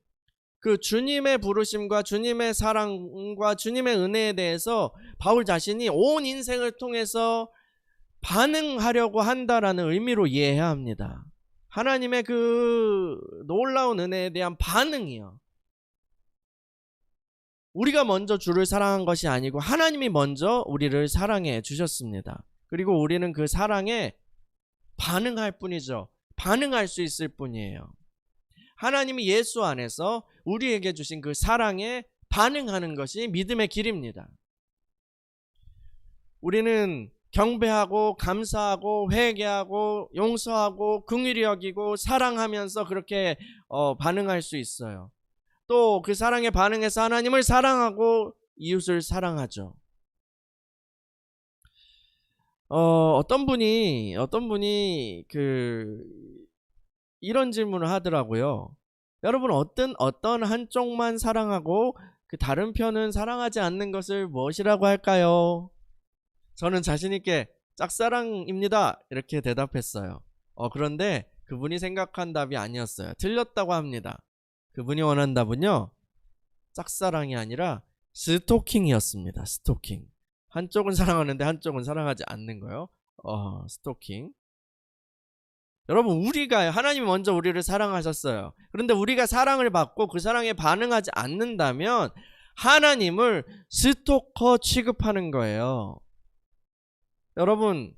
그 주님의 부르심과 주님의 사랑과 주님의 은혜에 대해서 바울 자신이 온 인생을 통해서 반응하려고 한다라는 의미로 이해해야 합니다. 하나님의 그 놀라운 은혜에 대한 반응이요. 우리가 먼저 주를 사랑한 것이 아니고 하나님이 먼저 우리를 사랑해 주셨습니다. 그리고 우리는 그 사랑에 반응할 뿐이죠. 반응할 수 있을 뿐이에요. 하나님이 예수 안에서 우리에게 주신 그 사랑에 반응하는 것이 믿음의 길입니다. 우리는 경배하고 감사하고 회개하고 용서하고 긍휼히 여기고 사랑하면서 그렇게 반응할 수 있어요. 또 그 사랑에 반응해서 하나님을 사랑하고 이웃을 사랑하죠. 어떤 분이 이런 질문을 하더라고요. 여러분, 어떤 한쪽만 사랑하고 그 다른 편은 사랑하지 않는 것을 무엇이라고 할까요? 저는 자신 있게 짝사랑입니다, 이렇게 대답했어요. 그런데 그분이 생각한 답이 아니었어요. 틀렸다고 합니다. 그분이 원한 답은요, 짝사랑이 아니라 스토킹이었습니다. 스토킹. 한쪽은 사랑하는데 한쪽은 사랑하지 않는 거요. 스토킹. 여러분, 하나님이 먼저 우리를 사랑하셨어요. 그런데 우리가 사랑을 받고 그 사랑에 반응하지 않는다면 하나님을 스토커 취급하는 거예요. 여러분,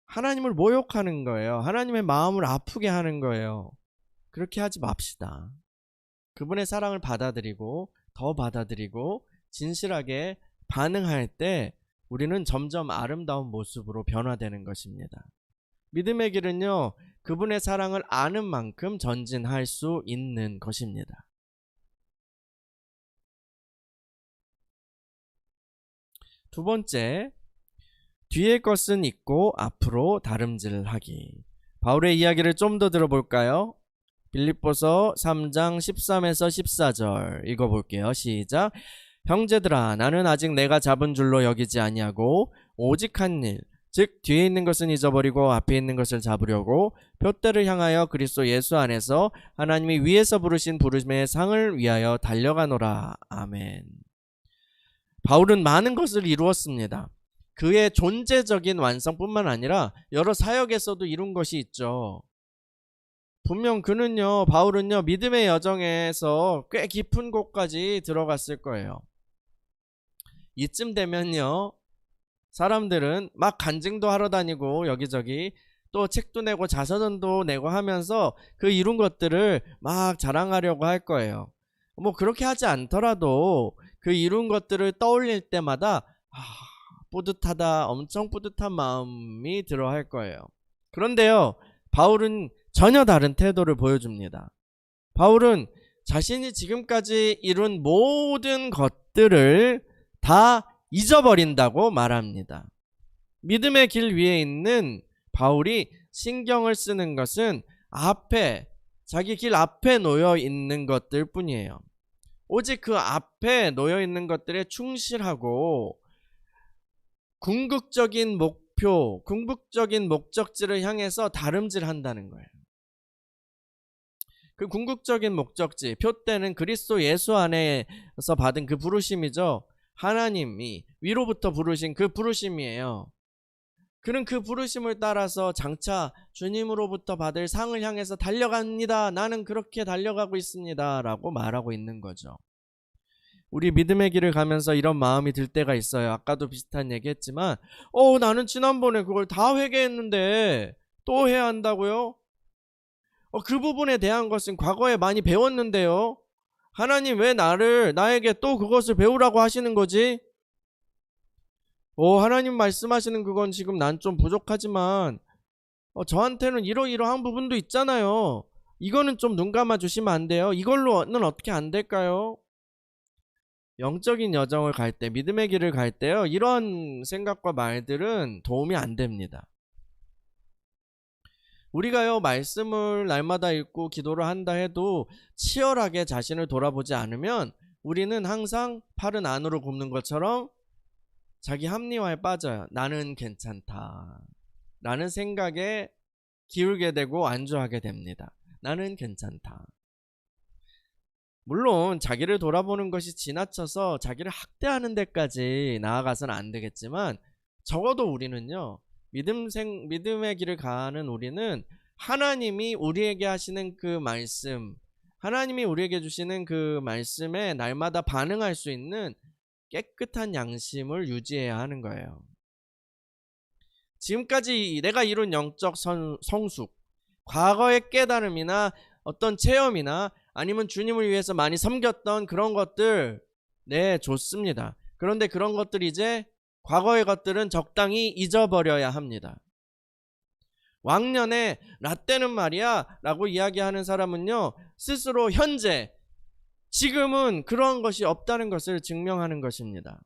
하나님을 모욕하는 거예요. 하나님의 마음을 아프게 하는 거예요. 그렇게 하지 맙시다. 그분의 사랑을 받아들이고 더 받아들이고 진실하게 반응할 때 우리는 점점 아름다운 모습으로 변화되는 것입니다. 믿음의 길은요, 그분의 사랑을 아는 만큼 전진할 수 있는 것입니다. 두 번째, 뒤의 것은 잊고 앞으로 다름질하기. 바울의 이야기를 좀 더 들어볼까요? 빌립보서 3장 13에서 14절 읽어볼게요. 시작. 형제들아, 나는 아직 내가 잡은 줄로 여기지 아니하고 오직 한 일, 즉 뒤에 있는 것은 잊어버리고 앞에 있는 것을 잡으려고 표대를 향하여 그리스도 예수 안에서 하나님이 위에서 부르신 부르심의 상을 위하여 달려가노라. 아멘. 바울은 많은 것을 이루었습니다. 그의 존재적인 완성뿐만 아니라 여러 사역에서도 이룬 것이 있죠. 분명 바울은요, 믿음의 여정에서 꽤 깊은 곳까지 들어갔을 거예요. 이쯤 되면요, 사람들은 막 간증도 하러 다니고 여기저기 또 책도 내고 자서전도 내고 하면서 그 이룬 것들을 막 자랑하려고 할 거예요. 뭐 그렇게 하지 않더라도 그 이룬 것들을 떠올릴 때마다 뿌듯하다, 엄청 뿌듯한 마음이 들어 할 거예요. 그런데요, 바울은 전혀 다른 태도를 보여줍니다. 바울은 자신이 지금까지 이룬 모든 것들을 다 잊어버린다고 말합니다. 믿음의 길 위에 있는 바울이 신경을 쓰는 것은 자기 길 앞에 놓여 있는 것들 뿐이에요. 오직 그 앞에 놓여 있는 것들에 충실하고 궁극적인 목적지를 향해서 다름질한다는 거예요. 그 궁극적인 목적지, 표대는 그리스도 예수 안에서 받은 그 부르심이죠. 하나님이 위로부터 부르신 그 부르심이에요. 그는 그 부르심을 따라서 장차 주님으로부터 받을 상을 향해서 달려갑니다. 나는 그렇게 달려가고 있습니다. 라고 말하고 있는 거죠. 우리 믿음의 길을 가면서 이런 마음이 들 때가 있어요. 아까도 비슷한 얘기 했지만 나는 지난번에 그걸 다 회개했는데 또 해야 한다고요? 그 부분에 대한 것은 과거에 많이 배웠는데요. 하나님 왜 나에게 또 그것을 배우라고 하시는 거지? 하나님 말씀하시는 그건 지금 난 좀 부족하지만 저한테는 이러이러한 부분도 있잖아요. 이거는 좀 눈 감아 주시면 안 돼요? 이걸로는 어떻게 안 될까요? 영적인 여정을 갈 때, 믿음의 길을 갈 때요, 이런 생각과 말들은 도움이 안 됩니다. 우리가요, 말씀을 날마다 읽고 기도를 한다 해도 치열하게 자신을 돌아보지 않으면 우리는 항상 팔은 안으로 굽는 것처럼 자기 합리화에 빠져요. 나는 괜찮다. 라는 생각에 기울게 되고 안주하게 됩니다. 나는 괜찮다. 물론 자기를 돌아보는 것이 지나쳐서 자기를 학대하는 데까지 나아가서는 안 되겠지만 적어도 우리는요, 믿음의 길을 가는 우리는 하나님이 우리에게 하시는 그 말씀, 하나님이 우리에게 주시는 그 말씀에 날마다 반응할 수 있는 깨끗한 양심을 유지해야 하는 거예요. 지금까지 내가 이룬 영적 성숙, 과거의 깨달음이나 어떤 체험이나 아니면 주님을 위해서 많이 섬겼던 그런 것들, 네, 좋습니다. 그런데 그런 것들 이제 과거의 것들은 적당히 잊어버려야 합니다. 왕년에 라떼는 말이야 라고 이야기하는 사람은요, 스스로 현재 지금은 그러한 것이 없다는 것을 증명하는 것입니다.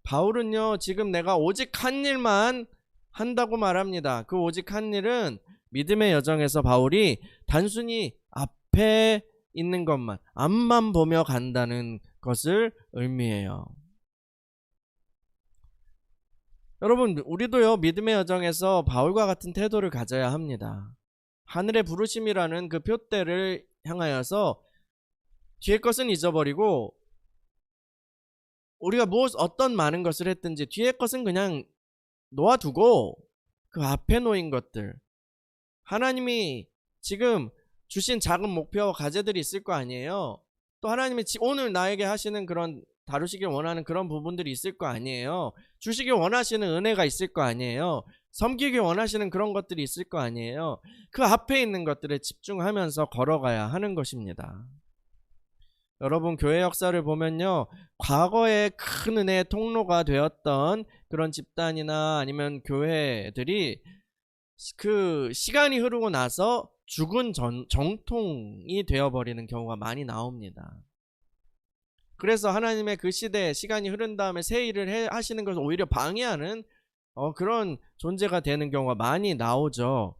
바울은요, 지금 내가 오직 한 일만 한다고 말합니다. 그 오직 한 일은 믿음의 여정에서 바울이 단순히 앞에 있는 것만, 앞만 보며 간다는 것을 의미해요. 여러분, 우리도요, 믿음의 여정에서 바울과 같은 태도를 가져야 합니다. 하늘의 부르심이라는 그 표대를 향하여서 뒤의 것은 잊어버리고, 우리가 어떤 많은 것을 했든지 뒤의 것은 그냥 놓아두고 그 앞에 놓인 것들, 하나님이 지금 주신 작은 목표와 과제들이 있을 거 아니에요. 또 하나님이 오늘 나에게 하시는 그런, 다루시길 원하는 그런 부분들이 있을 거 아니에요. 주시길 원하시는 은혜가 있을 거 아니에요. 섬기길 원하시는 그런 것들이 있을 거 아니에요. 그 앞에 있는 것들에 집중하면서 걸어가야 하는 것입니다. 여러분, 교회 역사를 보면요, 과거에 큰 은혜의 통로가 되었던 그런 집단이나 아니면 교회들이 그 시간이 흐르고 나서 죽은 정통이 되어버리는 경우가 많이 나옵니다. 그래서 하나님의 그 시대에 시간이 흐른 다음에 새 일을 하시는 것을 오히려 방해하는 그런 존재가 되는 경우가 많이 나오죠.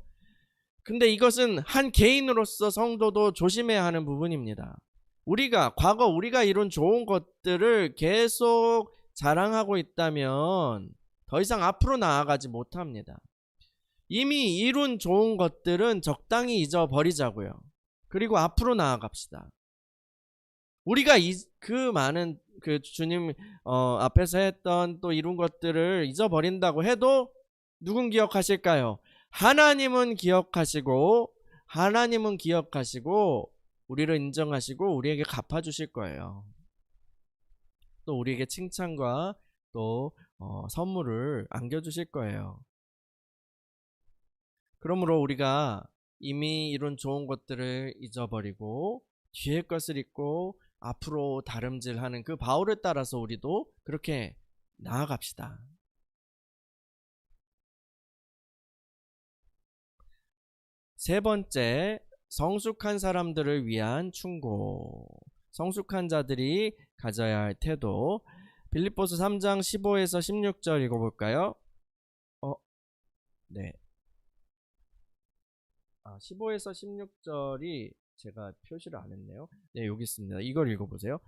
근데 이것은 한 개인으로서 성도도 조심해야 하는 부분입니다. 과거 우리가 이룬 좋은 것들을 계속 자랑하고 있다면 더 이상 앞으로 나아가지 못합니다. 이미 이룬 좋은 것들은 적당히 잊어버리자고요. 그리고 앞으로 나아갑시다. 우리가 그 많은 그 주님 앞에서 했던 또 이룬 것들을 잊어버린다고 해도 누군 기억하실까요? 하나님은 기억하시고 우리를 인정하시고 우리에게 갚아주실 거예요. 또 우리에게 칭찬과 또 선물을 안겨주실 거예요. 그러므로 우리가 이미 이룬 좋은 것들을 잊어버리고 뒤의 것을 잊고 앞으로 다름질하는 그 바울을 따라서 우리도 그렇게 나아갑시다. 세 번째, 성숙한 사람들을 위한 충고. 성숙한 자들이 가져야 할 태도. 빌립보서 3장 15에서 16절 읽어볼까요? 네. 15에서 16절이 제가 표시를 안 했네요. 네, 여기 있습니다. 이걸 읽어보세요.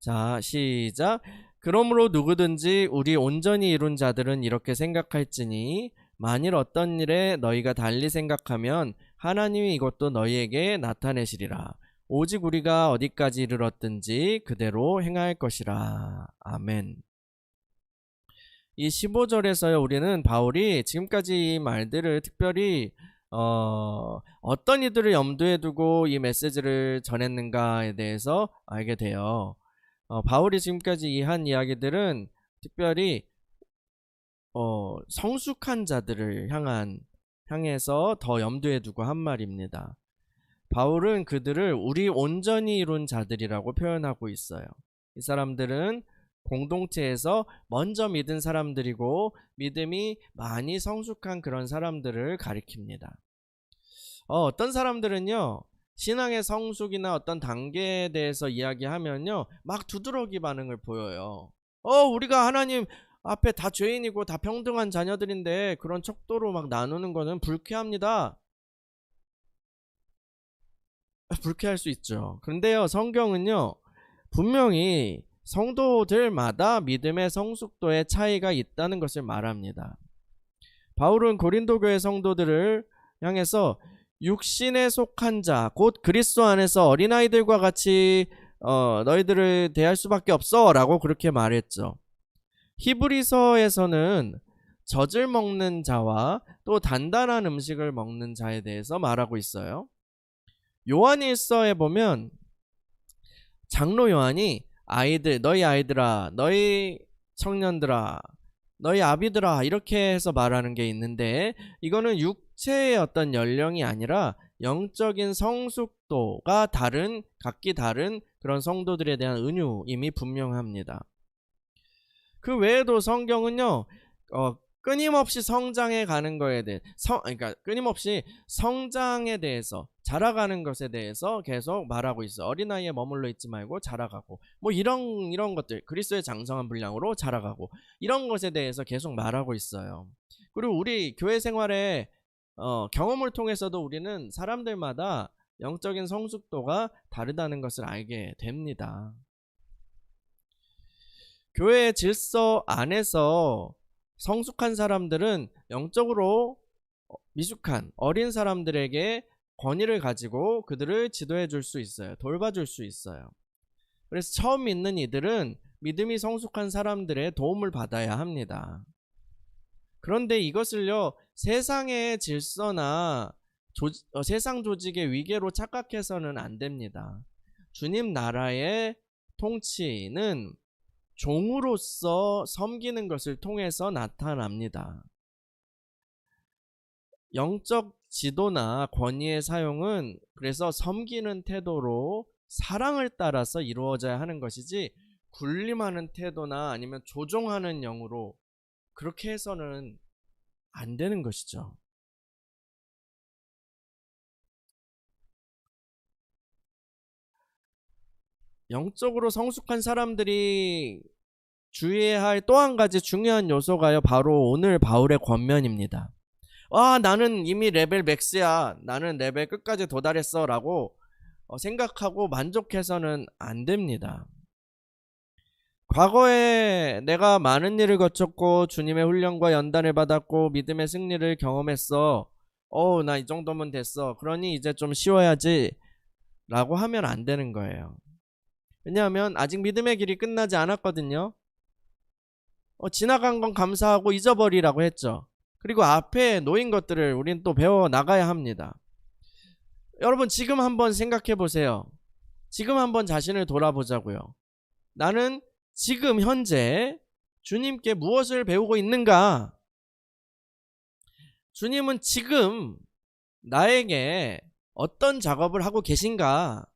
자, 시작. 그러므로 누구든지 우리 온전히 이룬 자들은 이렇게 생각할지니 만일 어떤 일에 너희가 달리 생각하면 하나님이 이것도 너희에게 나타내시리라. 오직 우리가 어디까지 이르렀든지 그대로 행할 것이라. 아멘. 이 15절에서요, 우리는 바울이 지금까지 이 말들을 특별히 어떤 이들을 염두에 두고 이 메시지를 전했는가에 대해서 알게 돼요. 바울이 지금까지 이 한 이야기들은 특별히 성숙한 자들을 향해서 더 염두에 두고 한 말입니다. 바울은 그들을 우리 온전히 이룬 자들이라고 표현하고 있어요. 이 사람들은 공동체에서 먼저 믿은 사람들이고 믿음이 많이 성숙한 그런 사람들을 가리킵니다. 어떤 사람들은요, 신앙의 성숙이나 어떤 단계에 대해서 이야기하면요, 막 두드러기 반응을 보여요. 우리가 하나님 앞에 다 죄인이고 다 평등한 자녀들인데 그런 척도로 막 나누는 거는 불쾌합니다. 불쾌할 수 있죠. 그런데요, 성경은요, 분명히 성도들마다 믿음의 성숙도의 차이가 있다는 것을 말합니다. 바울은 고린도 교회 성도들을 향해서 육신에 속한 자, 곧 그리스도 안에서 어린아이들과 같이 너희들을 대할 수밖에 없어 라고 그렇게 말했죠. 히브리서에서는 젖을 먹는 자와 또 단단한 음식을 먹는 자에 대해서 말하고 있어요. 요한일서에 보면 장로 요한이 너희 아이들아, 너희 청년들아, 너희 아비들아 이렇게 해서 말하는 게 있는데, 이거는 육체의 어떤 연령이 아니라 영적인 성숙도가 각기 다른 그런 성도들에 대한 은유임이 분명합니다. 그 외에도 성경은요, 끊임없이 성장해 가는 거에 대해, 그러니까 끊임없이 성장에 대해서, 자라가는 것에 대해서 계속 말하고 있어. 어린아이에 머물러 있지 말고 자라가고, 뭐 이런 것들, 그리스도의 장성한 분량으로 자라가고, 이런 것에 대해서 계속 말하고 있어요. 그리고 우리 교회 생활에 경험을 통해서도 우리는 사람들마다 영적인 성숙도가 다르다는 것을 알게 됩니다. 교회의 질서 안에서 성숙한 사람들은 영적으로 미숙한 어린 사람들에게 권위를 가지고 그들을 지도해 줄 수 있어요. 돌봐줄 수 있어요. 그래서 처음 믿는 이들은 믿음이 성숙한 사람들의 도움을 받아야 합니다. 그런데 이것을요, 세상의 질서나 세상 조직의 위계로 착각해서는 안 됩니다. 주님 나라의 통치는 종으로서 섬기는 것을 통해서 나타납니다. 영적 지도나 권위의 사용은 그래서 섬기는 태도로 사랑을 따라서 이루어져야 하는 것이지, 군림하는 태도나 아니면 조종하는 영으로 그렇게 해서는 안 되는 것이죠. 영적으로 성숙한 사람들이 주의해야 할 또 한 가지 중요한 요소가요, 바로 오늘 바울의 권면입니다. 나는 이미 레벨 맥스야, 나는 레벨 끝까지 도달했어 라고 생각하고 만족해서는 안 됩니다. 과거에 내가 많은 일을 거쳤고 주님의 훈련과 연단을 받았고 믿음의 승리를 경험했어, 나 이 정도면 됐어, 그러니 이제 좀 쉬어야지 라고 하면 안 되는 거예요. 왜냐하면 아직 믿음의 길이 끝나지 않았거든요. 지나간 건 감사하고 잊어버리라고 했죠. 그리고 앞에 놓인 것들을 우린 또 배워 나가야 합니다. 여러분, 지금 한번 생각해 보세요. 지금 한번 자신을 돌아보자고요. 나는 지금 현재 주님께 무엇을 배우고 있는가? 주님은 지금 나에게 어떤 작업을 하고 계신가?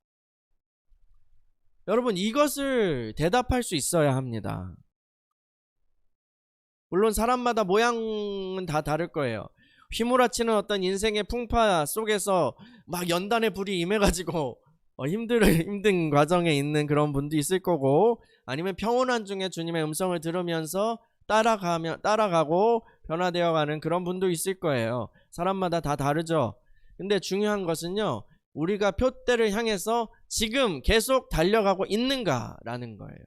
여러분, 이것을 대답할 수 있어야 합니다. 물론 사람마다 모양은 다 다를 거예요. 휘몰아치는 어떤 인생의 풍파 속에서 막 연단의 불이 임해가지고 힘든 과정에 있는 그런 분도 있을 거고, 아니면 평온한 중에 주님의 음성을 들으면서 따라가고 변화되어가는 그런 분도 있을 거예요. 사람마다 다 다르죠. 근데 중요한 것은요, 우리가 표대를 향해서 지금 계속 달려가고 있는가라는 거예요.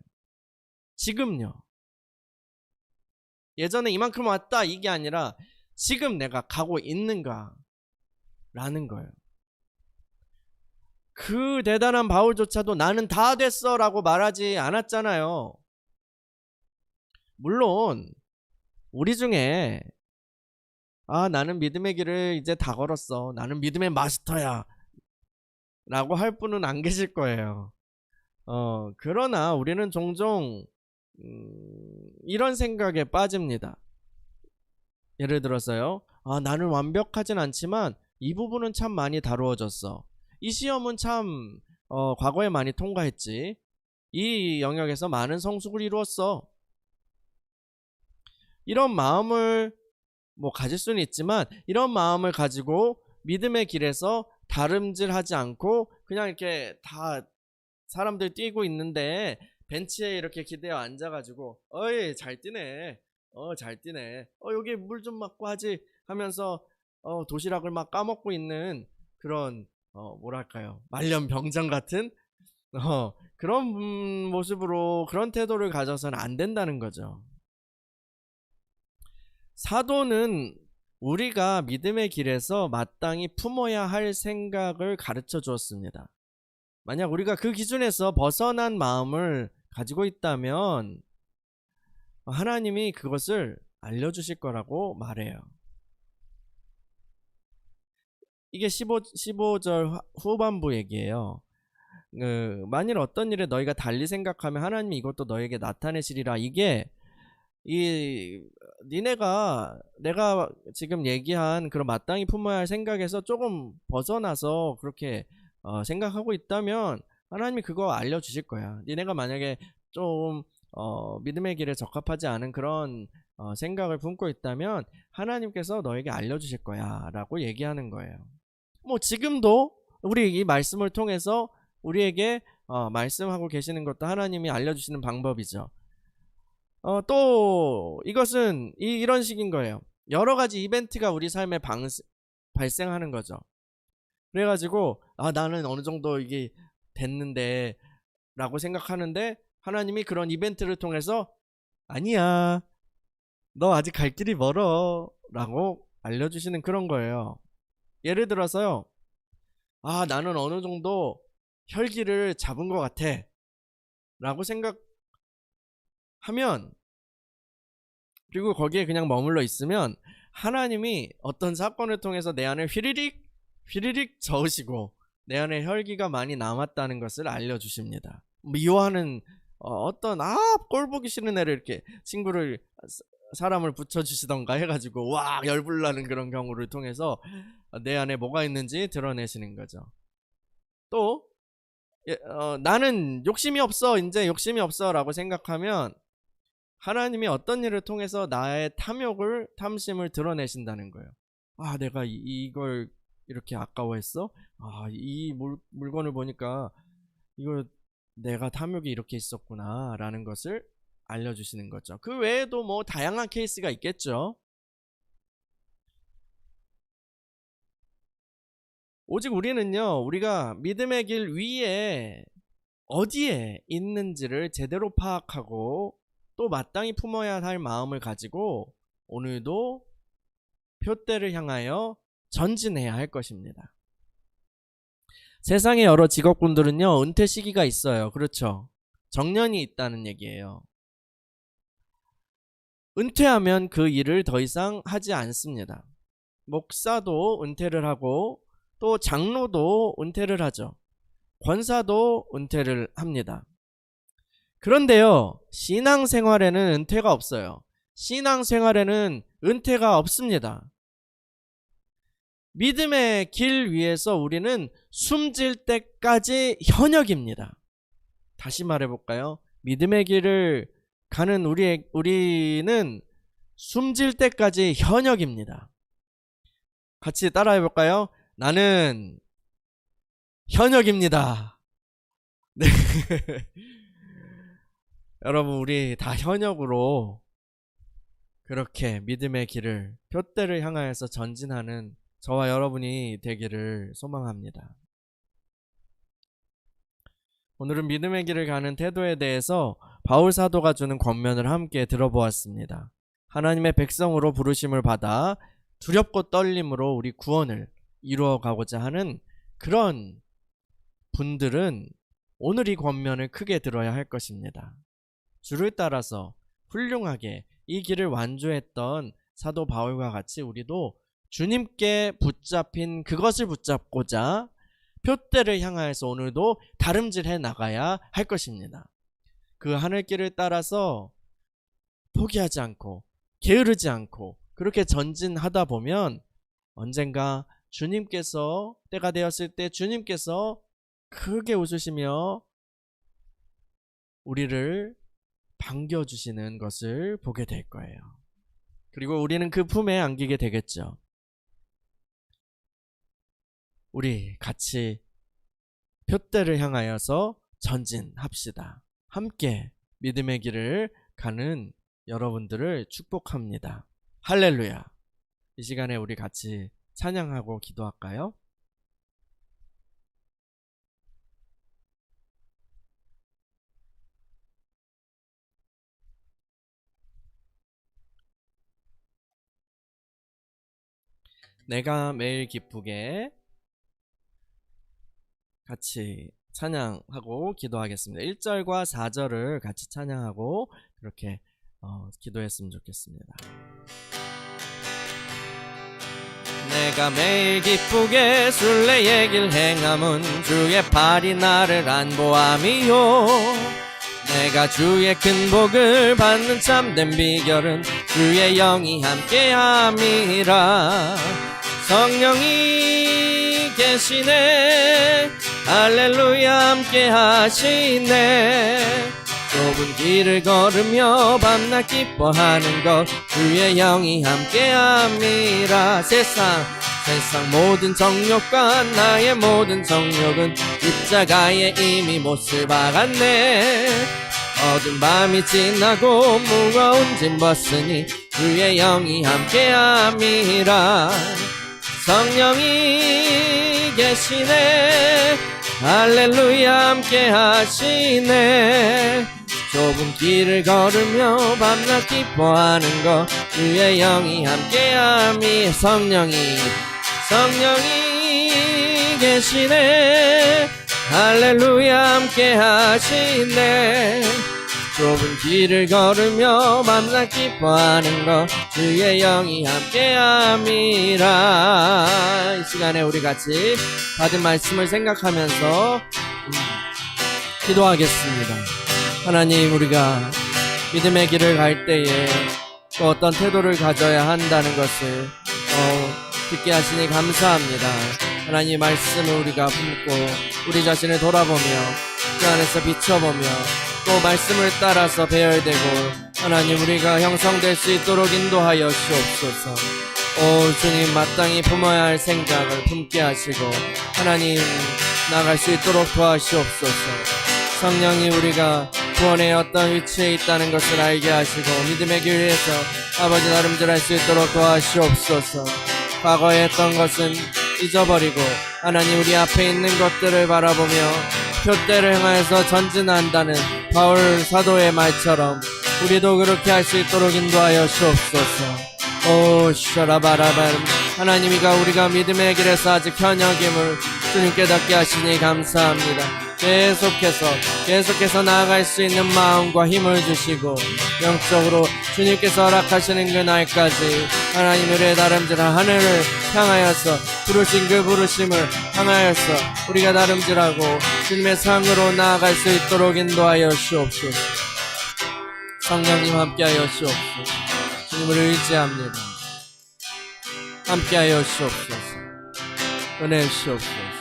지금요. 예전에 이만큼 왔다 이게 아니라 지금 내가 가고 있는가? 라는 거예요. 그 대단한 바울조차도 나는 다 됐어 라고 말하지 않았잖아요. 물론 우리 중에 나는 믿음의 길을 이제 다 걸었어, 나는 믿음의 마스터야 라고 할 분은 안 계실 거예요. 그러나 우리는 종종 이런 생각에 빠집니다. 예를 들어서요, 나는 완벽하진 않지만 이 부분은 참 많이 다루어졌어, 이 시험은 참 과거에 많이 통과했지, 이 영역에서 많은 성숙을 이루었어. 이런 마음을 가질 수는 있지만, 이런 마음을 가지고 믿음의 길에서 다름질하지 않고 그냥 이렇게 다 사람들 뛰고 있는데 벤치에 이렇게 기대어 앉아가지고 어이 잘 뛰네, 잘 뛰네, 여기 물 좀 맞고 하지 하면서 도시락을 막 까먹고 있는 그런 뭐랄까요, 말년병장 같은 그런 모습으로, 그런 태도를 가져서는 안 된다는 거죠. 사도는 우리가 믿음의 길에서 마땅히 품어야 할 생각을 가르쳐 주었습니다. 만약 우리가 그 기준에서 벗어난 마음을 가지고 있다면 하나님이 그것을 알려주실 거라고 말해요. 이게 15절 후반부 얘기예요. 만일 어떤 일에 너희가 달리 생각하면 하나님이 이것도 너에게 나타내시리라. 이게 니네가 내가 지금 얘기한 그런 마땅히 품어야 할 생각에서 조금 벗어나서 그렇게 생각하고 있다면 하나님이 그거 알려주실 거야. 니네가 만약에 좀 믿음의 길에 적합하지 않은 그런 생각을 품고 있다면 하나님께서 너에게 알려주실 거야 라고 얘기하는 거예요. 지금도 우리 이 말씀을 통해서 우리에게 말씀하고 계시는 것도 하나님이 알려주시는 방법이죠. 또 이것은 이런 식인 거예요. 여러 가지 이벤트가 우리 삶에 발생하는 거죠. 그래가지고 나는 어느 정도 이게 됐는데 라고 생각하는데, 하나님이 그런 이벤트를 통해서 아니야, 너 아직 갈 길이 멀어 라고 알려주시는 그런 거예요. 예를 들어서요, 나는 어느 정도 혈기를 잡은 것 같아 라고 생각하면, 그리고 거기에 그냥 머물러 있으면 하나님이 어떤 사건을 통해서 내 안을 휘리릭 저으시고 내 안에 혈기가 많이 남았다는 것을 알려주십니다. 미워하는 어떤 꼴보기 싫은 애를 이렇게 사람을 붙여주시던가 해가지고 와 열불나는 그런 경우를 통해서 내 안에 뭐가 있는지 드러내시는 거죠. 또 나는 욕심이 없어, 이제 욕심이 없어 라고 생각하면 하나님이 어떤 일을 통해서 나의 탐심을 드러내신다는 거예요. 내가 이걸 이렇게 아까워했어? 이 물건을 보니까 이거 내가 탐욕이 이렇게 있었구나 라는 것을 알려주시는 거죠. 그 외에도 다양한 케이스가 있겠죠. 오직 우리는요, 우리가 믿음의 길 위에 어디에 있는지를 제대로 파악하고 또 마땅히 품어야 할 마음을 가지고 오늘도 표대를 향하여 전진해야 할 것입니다. 세상의 여러 직업군들은요, 은퇴 시기가 있어요. 그렇죠? 정년이 있다는 얘기예요. 은퇴하면 그 일을 더 이상 하지 않습니다. 목사도 은퇴를 하고 또 장로도 은퇴를 하죠. 권사도 은퇴를 합니다. 그런데요, 신앙생활에는 은퇴가 없어요. 신앙생활에는 은퇴가 없습니다. 믿음의 길 위에서 우리는 숨질 때까지 현역입니다. 다시 말해볼까요? 믿음의 길을 가는 우리는 숨질 때까지 현역입니다. 같이 따라해볼까요? 나는 현역입니다. 네. 여러분, 우리 다 현역으로 그렇게 믿음의 길을, 표대를 향하여서 전진하는 저와 여러분이 되기를 소망합니다. 오늘은 믿음의 길을 가는 태도에 대해서 바울 사도가 주는 권면을 함께 들어보았습니다. 하나님의 백성으로 부르심을 받아 두렵고 떨림으로 우리 구원을 이루어가고자 하는 그런 분들은 오늘 이 권면을 크게 들어야 할 것입니다. 주를 따라서 훌륭하게 이 길을 완주했던 사도 바울과 같이 우리도 주님께 붙잡힌 그것을 붙잡고자 표대를 향하여서 오늘도 다름질해 나가야 할 것입니다. 그 하늘길을 따라서 포기하지 않고 게으르지 않고 그렇게 전진하다 보면 언젠가 주님께서 때가 되었을 때 주님께서 크게 웃으시며 우리를 반겨주시는 것을 보게 될 거예요. 그리고 우리는 그 품에 안기게 되겠죠. 우리 같이 표대를 향하여서 전진합시다. 함께 믿음의 길을 가는 여러분들을 축복합니다. 할렐루야. 이 시간에 우리 같이 찬양하고 기도할까요? 내가 매일 기쁘게 같이 찬양하고 기도하겠습니다. 1절과 4절을 같이 찬양하고 그렇게 기도했으면 좋겠습니다. 내가 매일 기쁘게 순례의 길 행함은 주의 팔이 나를 안보함이요 내가 주의 큰 복을 받는 참된 비결은 주의 영이 함께함이라 성령이 계시네 할렐루야 함께 하시네 좁은 길을 걸으며 밤낮 기뻐하는 것 주의 영이 함께함이라 세상 모든 정욕과 나의 모든 정욕은 십자가에 이미 못을 박았네 어두운 밤이 지나고 무거운 짐 벗으니 주의 영이 함께함이라 성령이 계시네 할렐루야 함께 하시네 좁은 길을 걸으며 밤낮 기뻐하는 것 주의 영이 함께함이 성령이 계시네 할렐루야 함께 하시네 좁은 길을 걸으며 밤낮 기뻐하는 것 주의 영이 함께함이라 이 시간에 우리 같이 받은 말씀을 생각하면서 기도하겠습니다. 하나님 우리가 믿음의 길을 갈 때에 또 어떤 태도를 가져야 한다는 것을 듣게 하시니 감사합니다. 하나님 말씀을 우리가 품고 우리 자신을 돌아보며 그 안에서 비춰보며 또 말씀을 따라서 배열되고 하나님 우리가 형성될 수 있도록 인도하여 주옵소서. 오 주님 마땅히 품어야 할 생각을 품게 하시고 하나님 나갈 수 있도록 도와주옵소서. 성령이 우리가 구원의 어떤 위치에 있다는 것을 알게 하시고 믿음의 길 위에서 아버지 나름대로 할 수 있도록 도와주옵소서. 과거에 했던 것은 잊어버리고 하나님 우리 앞에 있는 것들을 바라보며 표대를 향하여서 전진한다는 바울 사도의 말처럼 우리도 그렇게 할 수 있도록 인도하여 주옵소서. 오 샤라바라밤 하나님이가 우리가 믿음의 길에서 아직 현역임을 주님 깨닫게 하시니 감사합니다. 계속해서 나아갈 수 있는 마음과 힘을 주시고 영적으로 주님께서 허락하시는 그날까지 하나님 우리의 나름대로 하늘을 향하여서 부르신 그 부르심을 향하여서 우리가 나름대로하고 주님의 상으로 나아갈 수 있도록 인도하여 주옵소서. 성령님 함께하여 주옵소서. 주님을 의지합니다. 함께하여 주옵소서. 은혜 주옵소서.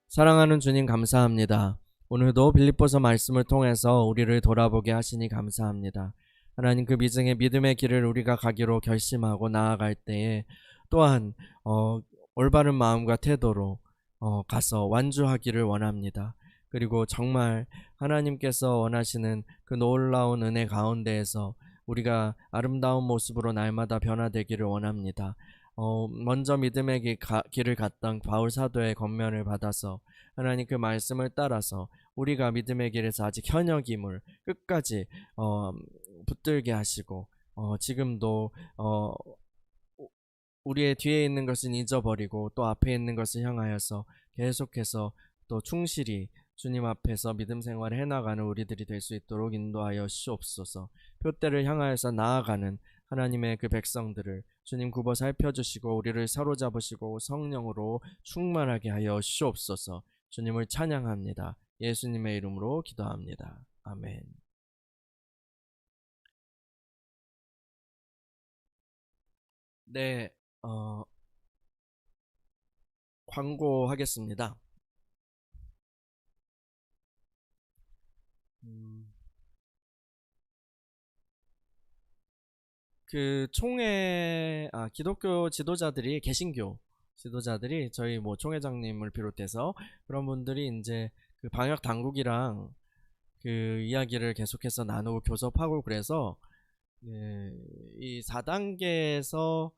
사랑하는 주님 감사합니다. 오늘도 빌립보서 말씀을 통해서 우리를 돌아보게 하시니 감사합니다. 하나님 그 믿음의 길을 우리가 가기로 결심하고 나아갈 때에 또한 올바른 마음과 태도로 가서 완주하기를 원합니다. 그리고 정말 하나님께서 원하시는 그 놀라운 은혜 가운데에서 우리가 아름다운 모습으로 날마다 변화되기를 원합니다. 먼저 믿음의 길을 갔던 바울 사도의 권면을 받아서 하나님 그 말씀을 따라서 우리가 믿음의 길에서 아직 현역임을 끝까지 붙들게 하시고 지금도 우리의 뒤에 있는 것은 잊어버리고 또 앞에 있는 것을 향하여서 계속해서 또 충실히 주님 앞에서 믿음 생활을 해나가는 우리들이 될 수 있도록 인도하여 주옵소서. 표대를 향하여서 나아가는 하나님의 그 백성들을 주님 굽어 살펴주시고 우리를 사로잡으시고 성령으로 충만하게 하여 주옵소서. 주님을 찬양합니다. 예수님의 이름으로 기도합니다. 아멘. 네, 광고하겠습니다. 그 총회 기독교 지도자들이 개신교 지도자들이 저희 뭐 총회장님을 비롯해서 그런 분들이 이제 그 방역 당국이랑 그 이야기를 계속해서 나누고 교섭하고 그래서 이 4단계에서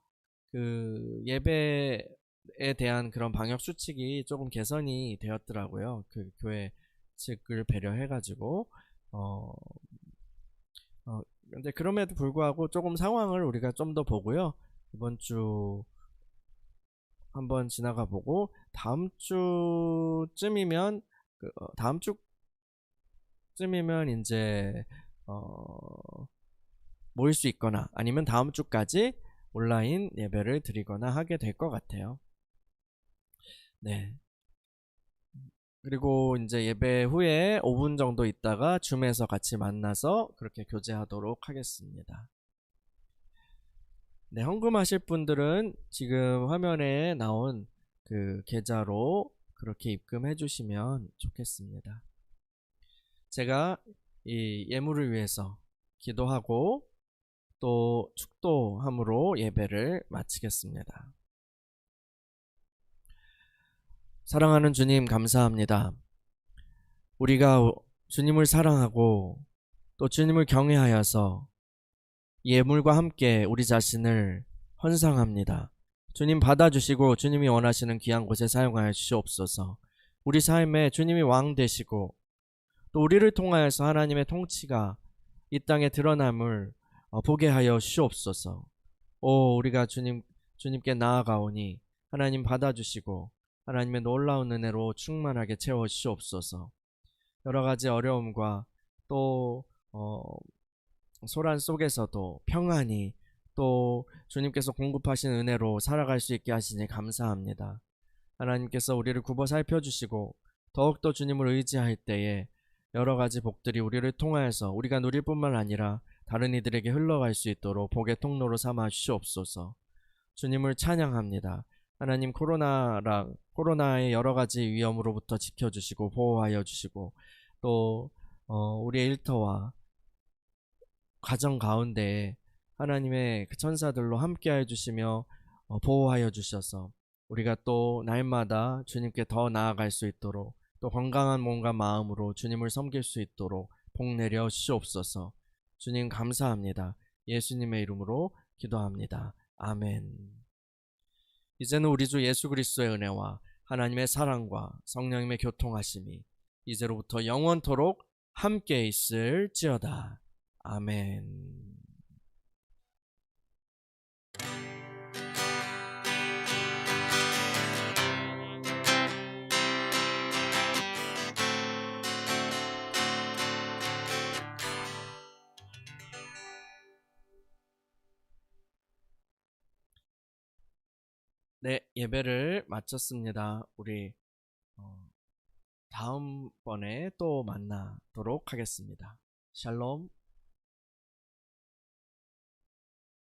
그 예배에 대한 그런 방역 수칙이 조금 개선이 되었더라고요. 그 교회 측을 배려해가지고 어, 근데 그럼에도 불구하고 조금 상황을 우리가 좀 더 보고요. 이번 주 한번 지나가 보고 다음 주쯤이면 다음 주쯤이면 이제 모일 수 있거나 아니면 다음 주까지 온라인 예배를 드리거나 하게 될 것 같아요. 네. 그리고 이제 예배 후에 5분 정도 있다가 줌에서 같이 만나서 그렇게 교제하도록 하겠습니다. 네, 헌금하실 분들은 지금 화면에 나온 그 계좌로 그렇게 입금해 주시면 좋겠습니다. 제가 이 예물을 위해서 기도하고 또 축도함으로 예배를 마치겠습니다. 사랑하는 주님, 감사합니다. 우리가 주님을 사랑하고 또 주님을 경외하여서 예물과 함께 우리 자신을 헌상합니다. 주님 받아주시고 주님이 원하시는 귀한 곳에 사용하여 주시옵소서. 우리 삶에 주님이 왕 되시고 또 우리를 통하여서 하나님의 통치가 이 땅에 드러남을 보게 하여 주시옵소서. 우리가 주님께 나아가오니 하나님 받아주시고 하나님의 놀라운 은혜로 충만하게 채워 주시옵소서. 여러 가지 어려움과 또 소란 속에서도 평안히 또 주님께서 공급하신 은혜로 살아갈 수 있게 하시니 감사합니다. 하나님께서 우리를 굽어 살펴주시고 더욱더 주님을 의지할 때에 여러 가지 복들이 우리를 통하여서 우리가 누릴 뿐만 아니라 다른 이들에게 흘러갈 수 있도록 복의 통로로 삼아 주시옵소서. 주님을 찬양합니다. 하나님 코로나의 여러 가지 위험으로부터 지켜주시고 보호하여 주시고 또 우리의 일터와 가정 가운데 하나님의 그 천사들로 함께하여 주시며 보호하여 주셔서 우리가 또 날마다 주님께 더 나아갈 수 있도록 또 건강한 몸과 마음으로 주님을 섬길 수 있도록 복 내려 주시옵소서. 주님 감사합니다. 예수님의 이름으로 기도합니다. 아멘. 이제는 우리 주 예수 그리스도의 은혜와 하나님의 사랑과 성령님의 교통하심이 이제로부터 영원토록 함께 있을지어다. 아멘. 네, 예배를 마쳤습니다. 우리 다음번에 또 만나도록 하겠습니다. 샬롬.